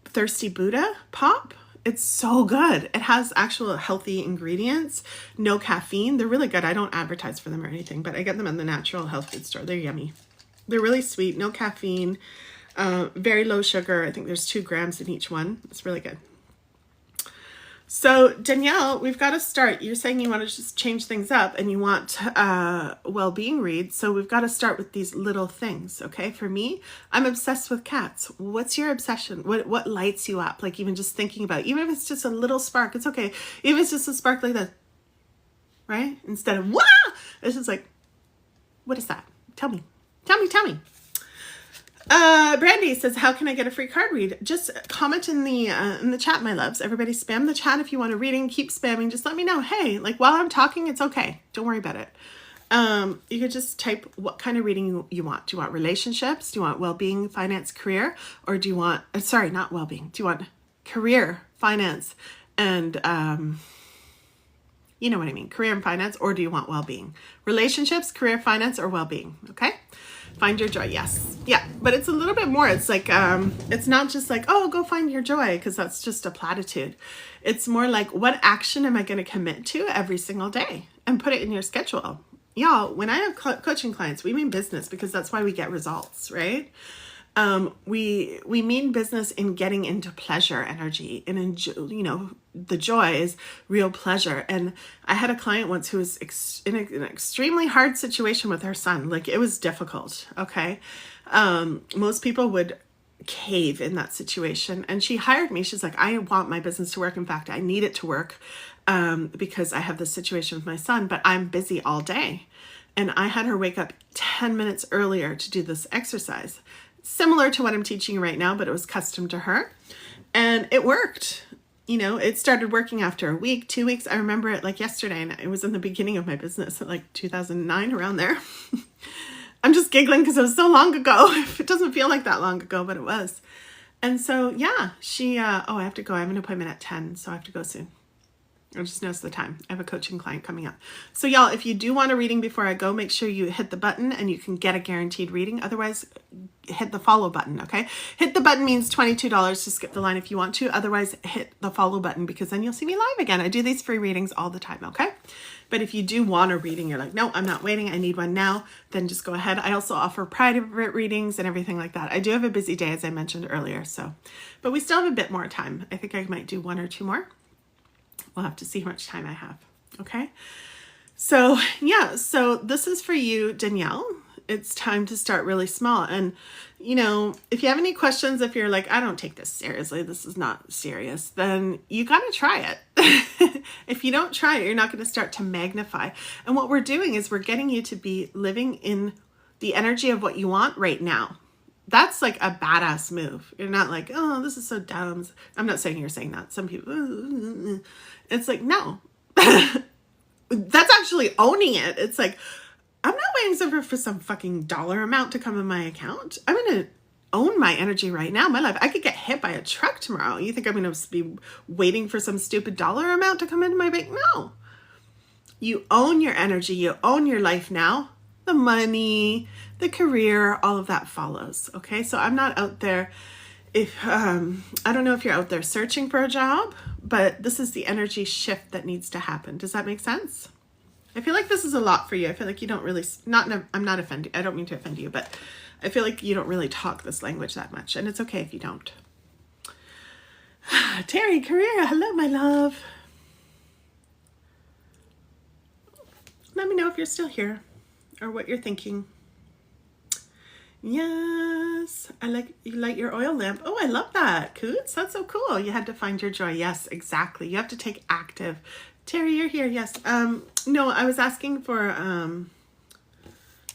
Speaker 1: Thirsty Buddha pop. It's so good. It has actual healthy ingredients, no caffeine. They're really good. I don't advertise for them or anything, but I get them in the natural health food store. They're yummy. They're really sweet, no caffeine, very low sugar. I think there's 2 grams in each one. It's really good. So Danielle, we've got to start. You're saying you want to just change things up and you want well-being reads. So we've got to start with these little things. Okay. For me, I'm obsessed with cats. What's your obsession? What lights you up? Like even just thinking about, even if it's just a little spark, it's okay. Even if it's just a spark like that, right? Instead of, wah! It's just like, what is that? Tell me. Brandy says, how can I get a free card read? Just comment in the chat, my loves. Everybody spam the chat if you want a reading. Keep spamming. Just let me know. Hey, like while I'm talking, it's okay. Don't worry about it. You could just type what kind of reading you want. Do you want relationships? Do you want well-being, finance, career? Or do you want, sorry, not well-being. Do you want career, finance, and, you know what I mean, career and finance, or do you want well-being? Relationships, career, finance, or well-being, okay? Find your joy, yes. Yeah, but it's a little bit more. It's like, it's not just like, oh, go find your joy, because that's just a platitude. It's more like, what action am I going to commit to every single day? And put it in your schedule. Y'all, when I have coaching clients, we mean business because that's why we get results, right? We mean business in getting into pleasure energy and you know, the joy is real pleasure. And I had a client once who was in an extremely hard situation with her son. Like it was difficult. Okay. Most people would cave in that situation. And she hired me. She's like, I want my business to work. In fact, I need it to work, because I have this situation with my son, but I'm busy all day. And I had her wake up 10 minutes earlier to do this exercise. Similar to what I'm teaching right now, but it was custom to her. And it worked. You know, it started working after a week, 2 weeks. I remember it like yesterday, and it was in the beginning of my business, like 2009, around there. I'm just giggling because it was so long ago. It doesn't feel like that long ago, but it was. And so, yeah, she, oh, I have to go. I have an appointment at 10, so I have to go soon. I just noticed the time. I have a coaching client coming up. So y'all, if you do want a reading before I go, make sure you hit the button and you can get a guaranteed reading. Otherwise, hit the follow button, okay? Hit the button means $22 to skip the line if you want to. Otherwise, hit the follow button because then you'll see me live again. I do these free readings all the time, okay? But if you do want a reading, you're like, no, I'm not waiting. I need one now. Then just go ahead. I also offer private readings and everything like that. I do have a busy day, as I mentioned earlier. So, but we still have a bit more time. I think I might do 1 or 2 more. We'll have to see how much time I have. Okay. So yeah, so this is for you, Danielle. It's time to start really small. And, you know, if you have any questions, if you're like, I don't take this seriously, this is not serious, then you got to try it. If you don't try it, you're not going to start to magnify. And what we're doing is we're getting you to be living in the energy of what you want right now. That's like a badass move. You're not like, oh, this is so dumb. I'm not saying you're saying that. Some people, it's like, no, that's actually owning it. It's like, I'm not waiting for some fucking dollar amount to come in my account. I'm going to own my energy right now. My life. I could get hit by a truck tomorrow. You think I'm going to be waiting for some stupid dollar amount to come into my bank? No. You own your energy. You own your life now. The money, the career, all of that follows. Okay. So I'm not out there. If, I don't know if you're out there searching for a job, but this is the energy shift that needs to happen. Does that make sense? I feel like this is a lot for you. I feel like you don't really, I'm not offending. I don't mean to offend you, but I feel like you don't really talk this language that much, and it's okay if you don't. Terry, career. Hello, my love. Let me know if you're still here or what you're thinking. Yes, you light your oil lamp. Oh, I love that. Coots, that's so cool. You had to find your joy. Yes, exactly. You have to take active. Terry, you're here. Yes. No, I was asking for,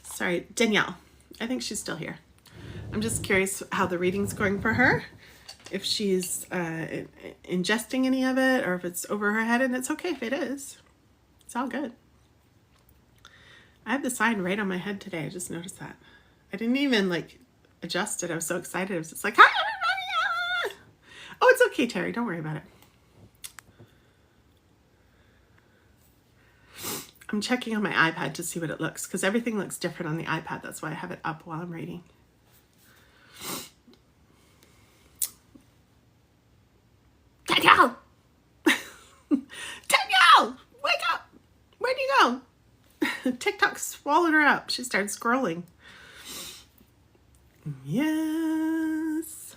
Speaker 1: sorry, Danielle. I think she's still here. I'm just curious how the reading's going for her. If she's ingesting any of it or if it's over her head, and it's okay if it is. It's all good. I have the sign right on my head today. I just noticed that. I didn't even like adjust it. I was so excited. I was just like, hi everybody. Oh, it's okay, Terry. Don't worry about it. I'm checking on my iPad to see what it looks because everything looks different on the iPad. That's why I have it up while I'm reading. Danielle! Danielle! Wake up! Where'd you go? TikTok swallowed her up. She started scrolling. Yes.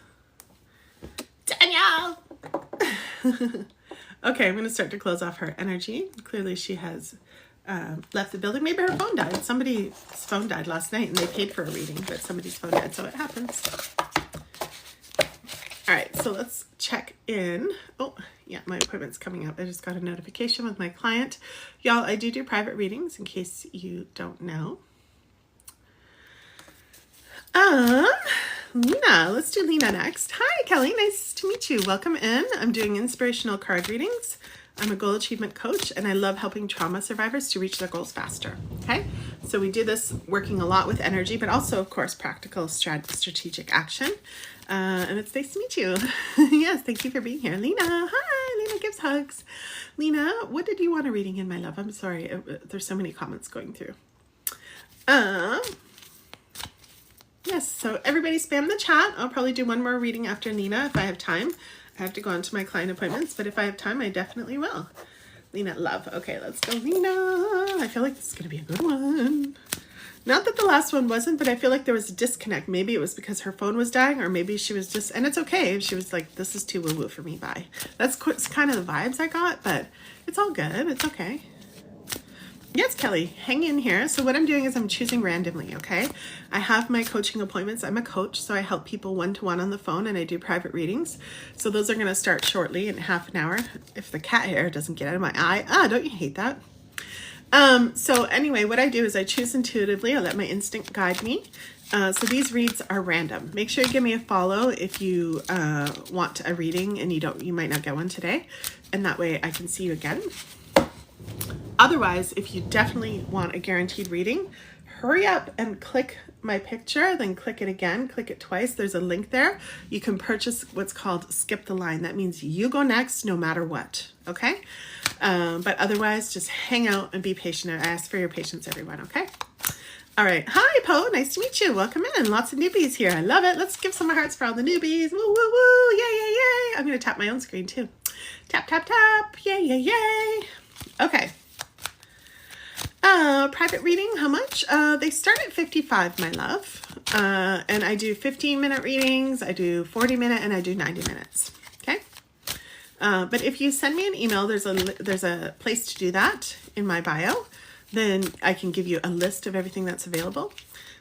Speaker 1: Danielle! Okay, I'm going to start to close off her energy. Clearly she has left the building. Maybe her phone died. Somebody's phone died last night and they paid for a reading, but somebody's phone died, so it happens. All right, so let's check in. Oh, yeah, my appointment's coming up. I just got a notification with my client. Y'all, I do private readings in case you don't know. Lena. Let's do Lena next. Hi, Kelly. Nice to meet you. Welcome in. I'm doing inspirational card readings. I'm a goal achievement coach, and I love helping trauma survivors to reach their goals faster. Okay, so we do this working a lot with energy, but also, of course, practical strategic action. And it's nice to meet you. Yes, thank you for being here. Lena, hi. Lena gives hugs. Lena, what did you want a reading in, my love? I'm sorry. There's so many comments going through. Yes, so everybody spam the chat. I'll probably do one more reading after Lena if I have time. I have to go on to my client appointments, but if I have time, I definitely will. Lena, love. Okay, let's go, Lena. I feel like this is going to be a good one. Not that the last one wasn't, but I feel like there was a disconnect. Maybe it was because her phone was dying, or maybe she was just, and it's okay. She was like, this is too woo-woo for me, bye. That's kind of the vibes I got, but it's all good. It's okay. Yes, Kelly, hang in here. So what I'm doing is I'm choosing randomly, okay? I have my coaching appointments. I'm a coach, so I help people one-to-one on the phone, and I do private readings. So those are going to start shortly in half an hour. If the cat hair doesn't get out of my eye. Don't you hate that? So anyway, what I do is I choose intuitively. I let my instinct guide me. So these reads are random. Make sure you give me a follow if you want a reading and you might not get one today. And that way I can see you again. Otherwise, if you definitely want a guaranteed reading, hurry up and click my picture, then click it again, click it twice. There's a link there. You can purchase what's called skip the line. That means you go next no matter what, okay? But otherwise, just hang out and be patient. I ask for your patience, everyone, okay? All right. Hi, Poe. Nice to meet you. Welcome in. Lots of newbies here. I love it. Let's give some hearts for all the newbies. Woo, woo, woo. Yay, yay, yay. I'm going to tap my own screen, too. Tap, tap, tap. Yay, yay, yay. Okay. Private reading, how much? They start at 55, my love. And I do 15-minute readings, I do 40-minute, and I do 90 minutes. Okay? But if you send me an email, there's a place to do that in my bio. Then I can give you a list of everything that's available.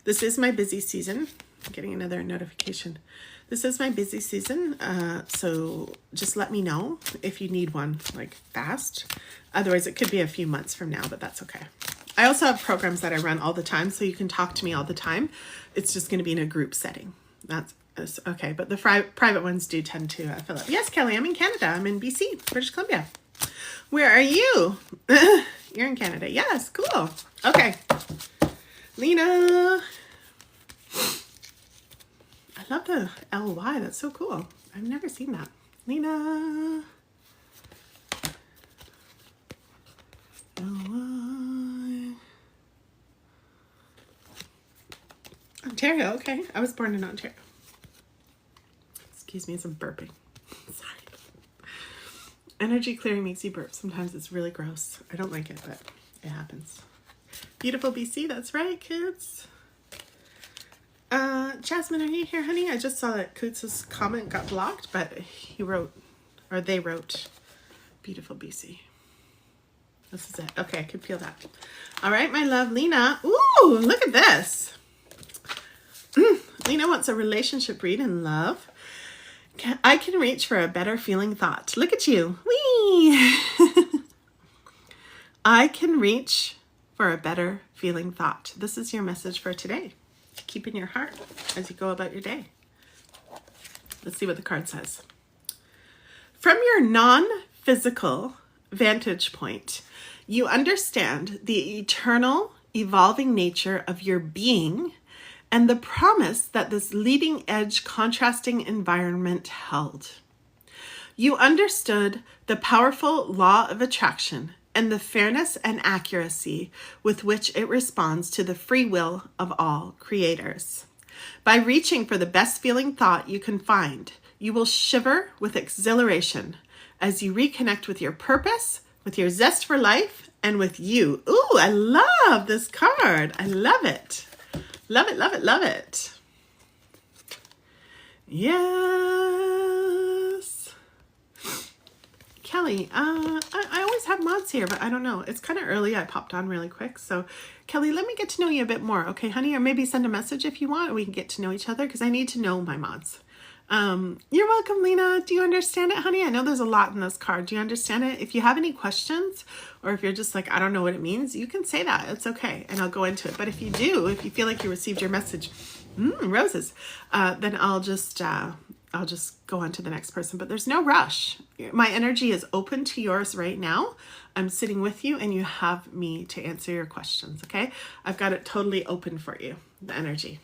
Speaker 1: This is my busy season. I'm getting another notification. This is my busy season, so just let me know if you need one, like, fast. Otherwise, it could be a few months from now, but that's okay. I also have programs that I run all the time, so you can talk to me all the time. It's just going to be in a group setting. That's okay, but the private ones do tend to fill up. Yes, Kelly, I'm in Canada. I'm in BC, British Columbia. Where are you? You're in Canada. Yes, cool. Okay. Lena. I love the LY. That's so cool. I've never seen that. Lena. LY. Ontario. Okay. I was born in Ontario. Excuse me, as I'm burping. Sorry. Energy clearing makes you burp. Sometimes it's really gross. I don't like it, but it happens. Beautiful BC. That's right, kids. Jasmine, are you here, honey? I just saw that Coots' comment got blocked, but he wrote, or they wrote, beautiful BC. This is it. Okay, I can feel that. All right, my love, Lena. Ooh, look at this. Lena wants a relationship read in love. I can reach for a better feeling thought. Look at you. Whee! I can reach for a better feeling thought. This is your message for today. Keep in your heart as you go about your day. Let's see what the card says. From your non-physical vantage point, you understand the eternal, evolving nature of your being and the promise that this leading edge contrasting environment held. You understood the powerful law of attraction and the fairness and accuracy with which it responds to the free will of all creators. By reaching for the best feeling thought you can find, you will shiver with exhilaration as you reconnect with your purpose, with your zest for life, and with you. Ooh, I love this card. I love it. Love it, love it, love it. Yes. Kelly, I always have mods here, but I don't know. It's kind of early. I popped on really quick. So, Kelly, let me get to know you a bit more. Okay, honey? Or maybe send a message if you want. We can get to know each other because I need to know my mods. You're welcome, Lena. Do you understand it, honey? I know there's a lot in this card. Do you understand it? If you have any questions, or if you're just like, I don't know what it means, you can say that. It's okay, and I'll go into it. But if you do, if you feel like you received your message, roses, then I'll just go on to the next person. But there's no rush. My energy is open to yours right now. I'm sitting with you, and you have me to answer your questions, okay? I've got it totally open for you, the energy.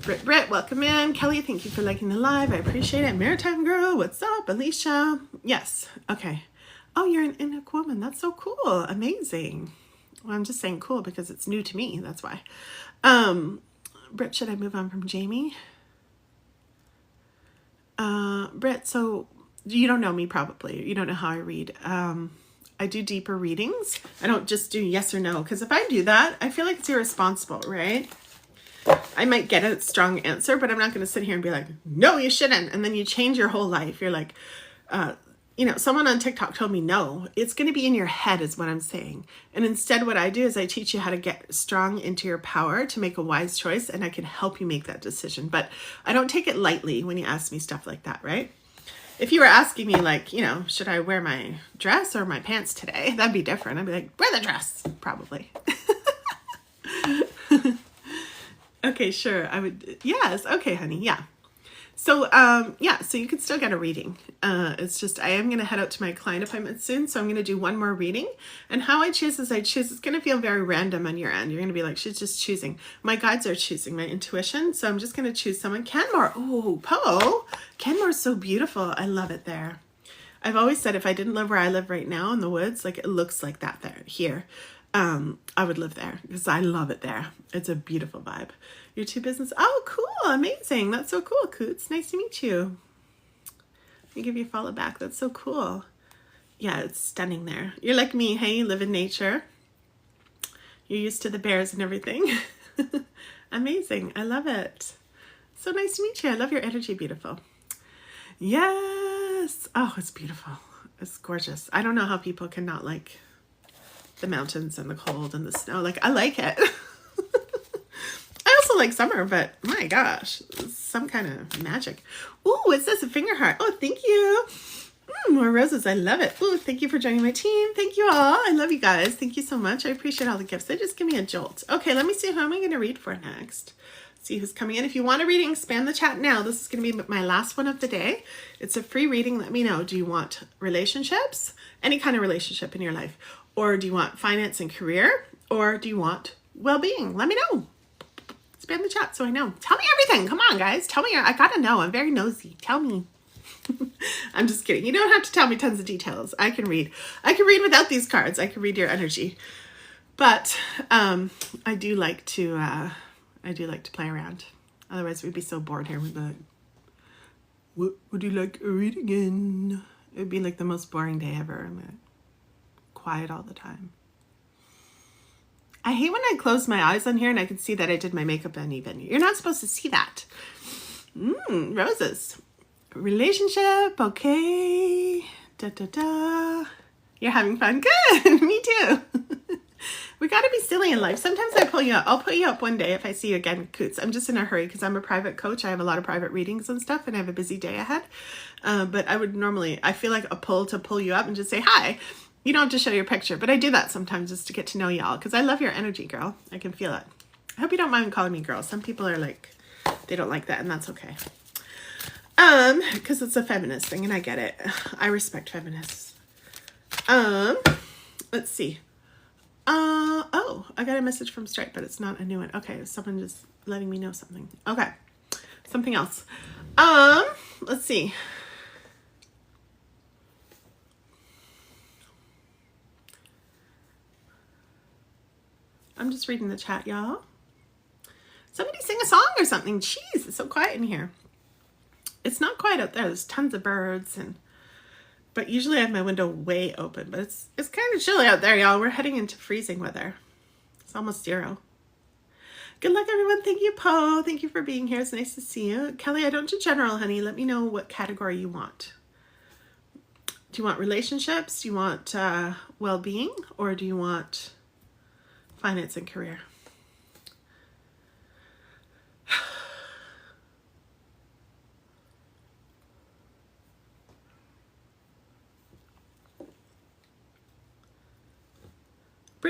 Speaker 1: Britt, welcome in. Kelly, thank you for liking the live. I appreciate it. Maritime Girl, what's up? Alicia, yes, okay. Oh, you're an Inuk woman. That's so cool. Amazing. Well, I'm just saying cool because it's new to me. That's why. Britt, should I move on from Jamie? Britt, so you don't know me probably. You don't know how I read. I do deeper readings. I don't just do yes or no, because if I do that, I feel like it's irresponsible, right? I might get a strong answer, but I'm not going to sit here and be like, no, you shouldn't. And then you change your whole life. You're like, someone on TikTok told me, no, it's going to be in your head is what I'm saying. And instead what I do is I teach you how to get strong into your power to make a wise choice. And I can help you make that decision. But I don't take it lightly when you ask me stuff like that, right? If you were asking me like, should I wear my dress or my pants today? That'd be different. I'd be like, wear the dress, probably. Okay, sure. I would. Yes. Okay, honey. Yeah. So, so you could still get a reading. It's just, I am going to head out to my client appointment soon. So I'm going to do one more reading, and how I choose is it's going to feel very random on your end. You're going to be like, she's just choosing. My guides are choosing my intuition. So I'm just going to choose someone. Kenmore. Oh, Poe. Kenmore's so beautiful. I love it there. I've always said if I didn't live where I live right now in the woods, like it looks like that there here. I would live there because I love it there. It's a beautiful vibe. Your two business. Oh, cool. Amazing. That's so cool, Coots. Nice to meet you. Let me give you a follow back. That's so cool. Yeah, it's stunning there. You're like me. Hey, you live in nature. You're used to the bears and everything. Amazing. I love it. So nice to meet you. I love your energy. Beautiful. Yes. Oh, it's beautiful. It's gorgeous. I don't know how people cannot like the mountains and the cold and the snow. Like, I like it. I also like summer, but my gosh, some kind of magic. Ooh, it says a finger heart. Oh, thank you. More roses. I love it. Ooh, thank you for joining my team. Thank you all. I love you guys. Thank you so much. I appreciate all the gifts. They just give me a jolt. Okay, let me see who am I going to read for next. See who's coming in. If you want a reading, spam the chat now. This is going to be my last one of the day. It's a free reading. Let me know. Do you want relationships? Any kind of relationship in your life? Or do you want finance and career? Or do you want well-being? Let me know. Spam the chat so I know. Tell me everything. Come on, guys. Tell me. I gotta know. I'm very nosy. Tell me. I'm just kidding. You don't have to tell me tons of details. I can read. I can read without these cards. I can read your energy. But I do like to play around. Otherwise, we'd be so bored here. We'd be like, what would you like a reading in? It would be like the most boring day ever. I'm like, quiet all the time. I hate when I close my eyes on here and I can see that I did my makeup uneven. You're not supposed to see that. Roses. Relationship. Okay. Da da da. You're having fun. Good. Me too. We got to be silly in life. Sometimes I pull you up. I'll put you up one day if I see you again, Coots. I'm just in a hurry because I'm a private coach. I have a lot of private readings and stuff, and I have a busy day ahead. But I would normally, I feel like a pull to pull you up and just say hi. You don't have to show your picture, but I do that sometimes just to get to know y'all because I love your energy, girl. I can feel it. I hope you don't mind calling me girl. Some people are like, they don't like that, and that's okay. Because it's a feminist thing, and I get it. I respect feminists. Let's see. Oh, I got a message from Stripe, but it's not a new one. Okay, someone just letting me know something. Okay, something else. Let's see. I'm just reading the chat, y'all. Somebody sing a song or something. Jeez, it's so quiet in here. It's not quiet out there. There's tons of birds, but usually I have my window way open. But it's kind of chilly out there, y'all. We're heading into freezing weather. It's almost 0. Good luck, everyone. Thank you, Poe. Thank you for being here. It's nice to see you. Kelly, I don't do general, honey. Let me know what category you want. Do you want relationships? Do you want well-being? Or do you want finance and career?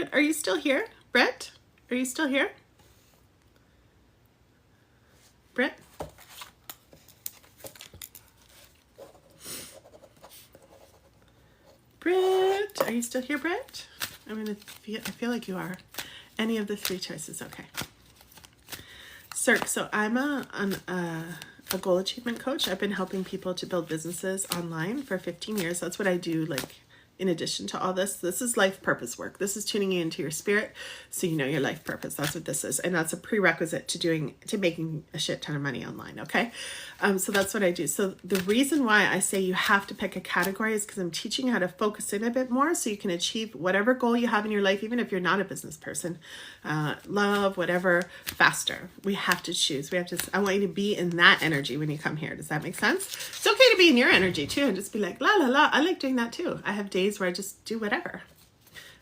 Speaker 1: Britt, are you still here? Britt, are you still here? Britt? Britt, are you still here, Britt? I feel like you are. Any of the three choices, okay. Cirque, so I'm a goal achievement coach. I've been helping people to build businesses online for 15 years. That's what I do, like, in addition to all this. This is life purpose work. This is tuning you into your spirit so you know your life purpose. That's what this is. And that's a prerequisite to making a shit ton of money online, okay? So that's what I do. So the reason why I say you have to pick a category is because I'm teaching you how to focus in a bit more so you can achieve whatever goal you have in your life, even if you're not a business person, love, whatever, faster. We have to choose. I want you to be in that energy when you come here. Does that make sense? It's okay to be in your energy too and just be like, la, la, la. I like doing that too. I have days where I just do whatever.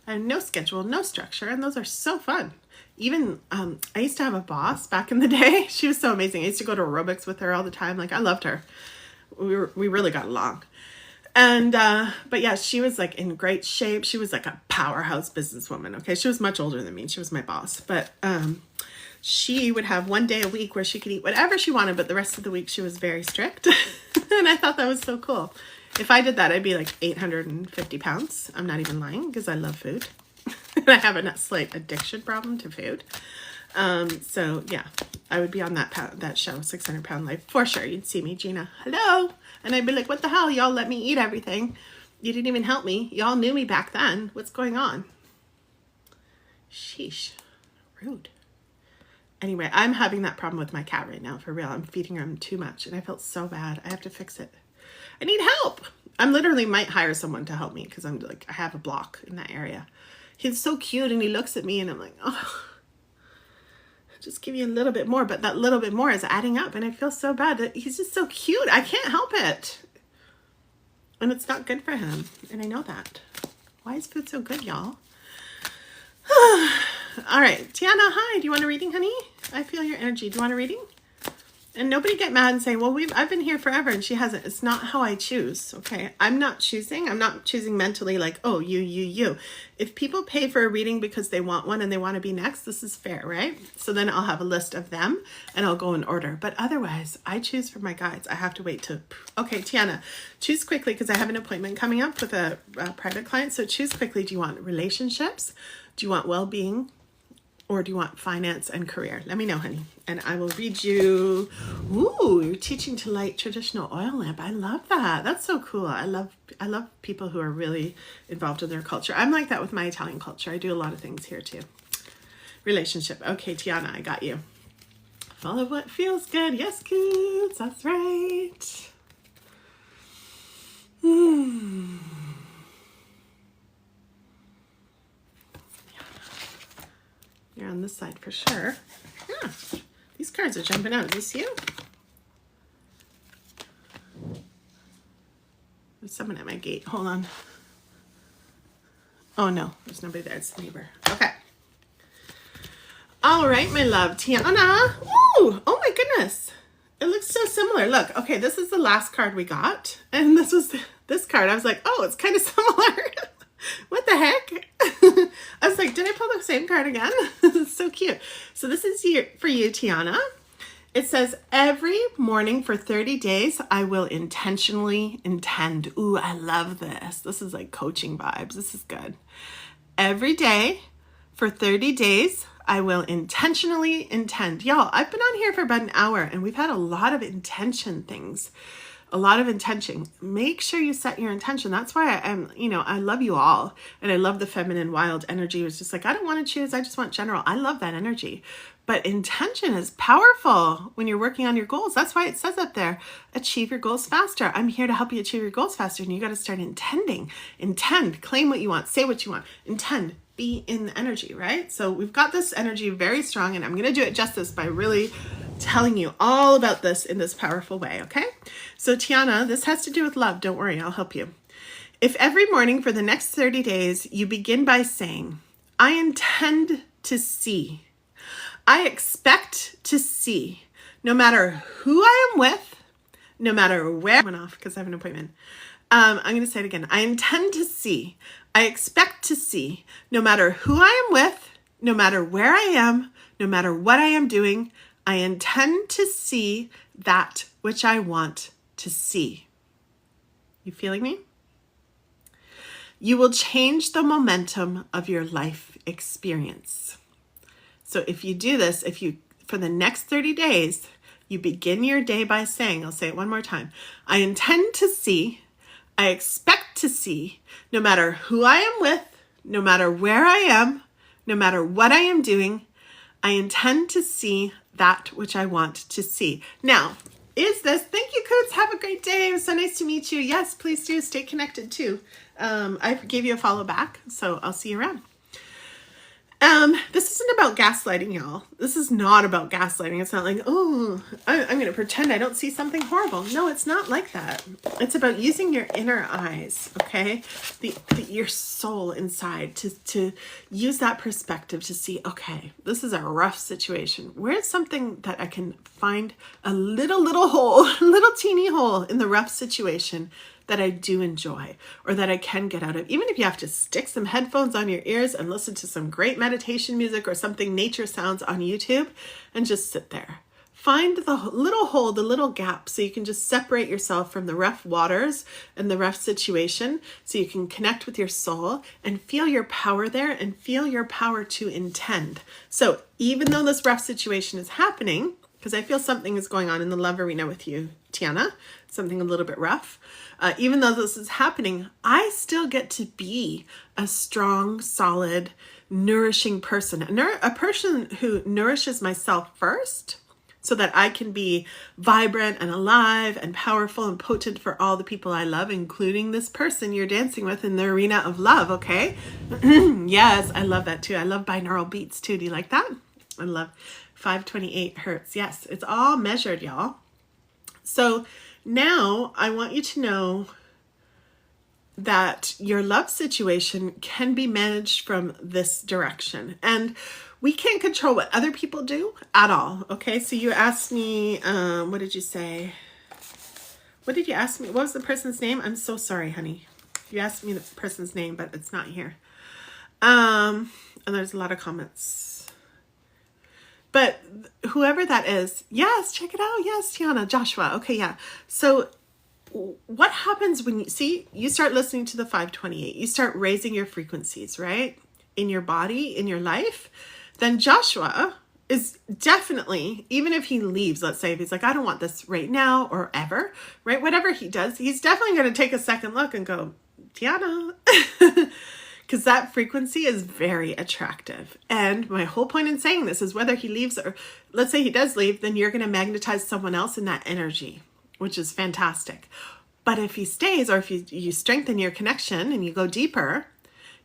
Speaker 1: I have no schedule, no structure, and those are so fun. Even, I used to have a boss back in the day. She was so amazing. I used to go to aerobics with her all the time. Like, I loved her. We really got along. And, but yeah, she was like in great shape. She was like a powerhouse businesswoman. Okay. She was much older than me. She was my boss, but, she would have one day a week where she could eat whatever she wanted, but the rest of the week she was very strict. And I thought that was so cool. If I did that, I'd be like 850 pounds. I'm not even lying because I love food. And I have a slight addiction problem to food. So yeah, I would be on that show, 600 Pound Life, for sure. You'd see me, Gina, hello. And I'd be like, what the hell? Y'all let me eat everything. You didn't even help me. Y'all knew me back then. What's going on? Sheesh, rude. Anyway, I'm having that problem with my cat right now, for real. I'm feeding him too much and I felt so bad. I have to fix it. I need help. I'm literally might hire someone to help me because I'm like, I have a block in that area. He's so cute and he looks at me and I'm like, oh, just give you a little bit more. But that little bit more is adding up and I feel so bad that he's just so cute. I can't help it. And it's not good for him. And I know that. Why is food so good, y'all? All right. Tiana, hi. Do you want a reading, honey? I feel your energy. Do you want a reading? And nobody get mad and say, well, I've been here forever and she hasn't. It's not how I choose, okay? I'm not choosing mentally like, oh, you. If people pay for a reading because they want one and they want to be next, this is fair, right? So then I'll have a list of them and I'll go in order. But otherwise, I choose for my guides. I have to wait to, okay, Tiana, choose quickly because I have an appointment coming up with a private client. So choose quickly. Do you want relationships? Do you want well-being? Or do you want finance and career? Let me know, honey. And I will read you. Ooh, you're teaching to light traditional oil lamp. I love that. That's so cool. I love people who are really involved in their culture. I'm like that with my Italian culture. I do a lot of things here too. Relationship. Okay, Tiana, I got you. Follow what feels good. Yes, kids. That's right. You're on this side for sure. Yeah, these cards are jumping out. Is this you? There's someone at my gate. Hold on. Oh no, there's nobody there. It's the neighbor. Okay. All right, my love. Tiana. Ooh, oh my goodness. It looks so similar. Look, okay, this is the last card we got. And this was this card. I was like, oh, it's kind of similar. What the heck? I was like, did I pull the same card again? It's so cute. So this is for you, Tiana. It says, every morning for 30 days, I will intentionally intend. Ooh, I love this. This is like coaching vibes. This is good. Every day for 30 days, I will intentionally intend. Y'all, I've been on here for about an hour and we've had a lot of intention things. A lot of intention. Make sure you set your intention. That's why I love you all. And I love the feminine wild energy. It's just like, I don't want to choose. I just want general. I love that energy. But intention is powerful when you're working on your goals. That's why it says up there, achieve your goals faster. I'm here to help you achieve your goals faster. And you got to start intending. Intend. Claim what you want. Say what you want. Intend. Be in the energy, right? So we've got this energy very strong. And I'm going to do it justice by really telling you all about this in this powerful way, okay? So Tiana, this has to do with love. Don't worry, I'll help you. If every morning for the next 30 days, you begin by saying, I intend to see, I expect to see, no matter who I am with, no matter where, I went off because I have an appointment. I'm going to say it again. I intend to see, I expect to see, no matter who I am with, no matter where I am, no matter what I am doing, I intend to see that which I want to see. You feeling me? You will change the momentum of your life experience. So if you do this, for the next 30 days, you begin your day by saying, I'll say it one more time, I intend to see, I expect to see, no matter who I am with, no matter where I am, no matter what I am doing, I intend to see that which I want to see. Now, thank you, Coots. Have a great day. It was so nice to meet you. Yes, please do stay connected too. I gave you a follow back, so I'll see you around. This isn't about gaslighting, y'all. This is not about gaslighting. It's not like, oh, I'm going to pretend I don't see something horrible. No, it's not like that. It's about using your inner eyes, okay? Your soul inside to use that perspective to see, okay, this is a rough situation. Where's something that I can find a little hole, a little teeny hole in the rough situation that I do enjoy or that I can get out of. Even if you have to stick some headphones on your ears and listen to some great meditation music or something nature sounds on YouTube and just sit there. Find the little hole, the little gap, so you can just separate yourself from the rough waters and the rough situation so you can connect with your soul and feel your power there and feel your power to intend. So even though this rough situation is happening, because I feel something is going on in the love arena with you, Tiana, something a little bit rough. Even though this is happening, I still get to be a strong, solid, nourishing person. A person who nourishes myself first so that I can be vibrant and alive and powerful and potent for all the people I love, including this person you're dancing with in the arena of love, okay? Yes, I love that too. I love binaural beats too. Do you like that? I love 528 hertz. Yes, it's all measured, y'all. So now I want you to know that your love situation can be managed from this direction. And we can't control what other people do at all. Okay, so you asked me, what did you say? What did you ask me? What was the person's name? I'm so sorry, honey. You asked me the person's name, but it's not here. And there's a lot of comments. But whoever that is, yes, check it out. Yes, Tiana, Joshua. Okay, yeah. So what happens when you start listening to the 528, you start raising your frequencies, right? In your body, in your life, then Joshua is definitely, even if he leaves, let's say if he's like, I don't want this right now or ever, right? Whatever he does, he's definitely going to take a second look and go, Tiana, because that frequency is very attractive. And my whole point in saying this is whether he leaves or let's say he does leave, then you're going to magnetize someone else in that energy, which is fantastic. But if he stays or if you strengthen your connection and you go deeper,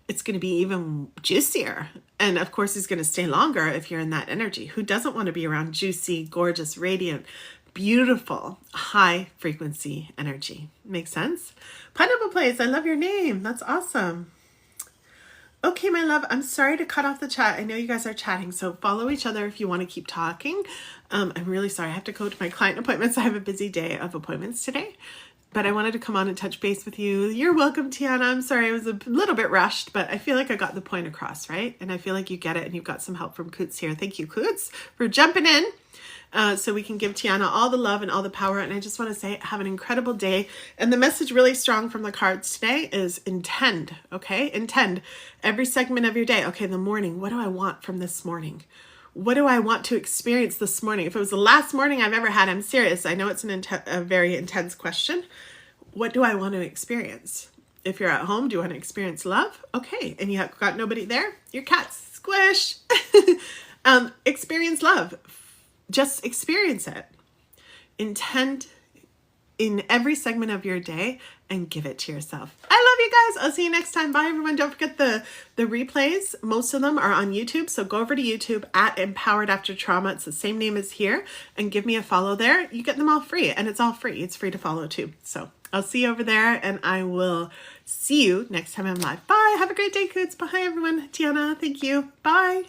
Speaker 1: it's going to be even juicier. And of course, he's going to stay longer if you're in that energy. Who doesn't want to be around juicy, gorgeous, radiant, beautiful, high frequency energy? Makes sense? Pineapple Place, I love your name. That's awesome. Okay, my love, I'm sorry to cut off the chat. I know you guys are chatting, so follow each other if you want to keep talking. I'm really sorry. I have to go to my client appointments. I have a busy day of appointments today, but I wanted to come on and touch base with you. You're welcome, Tiana. I'm sorry. I was a little bit rushed, but I feel like I got the point across, right? And I feel like you get it, and you've got some help from Coots here. Thank you, Coots, for jumping in. So we can give Tiana all the love and all the power. And I just want to say, have an incredible day. And the message really strong from the cards today is intend, okay? Intend every segment of your day. Okay, the morning, what do I want from this morning? What do I want to experience this morning? If it was the last morning I've ever had, I'm serious. I know it's a very intense question. What do I want to experience? If you're at home, do you want to experience love? Okay, and you have got nobody there? Your cat's squish. Experience love. Just experience it. Intend in every segment of your day and give it to yourself. I love you guys. I'll see you next time. Bye, everyone. Don't forget the replays. Most of them are on YouTube. So go over to YouTube at Empowered After Trauma. It's the same name as here. And give me a follow there. You get them all free. And it's all free. It's free to follow too. So I'll see you over there. And I will see you next time I'm live. Bye. Have a great day, Coots. Bye, everyone. Tiana, thank you. Bye.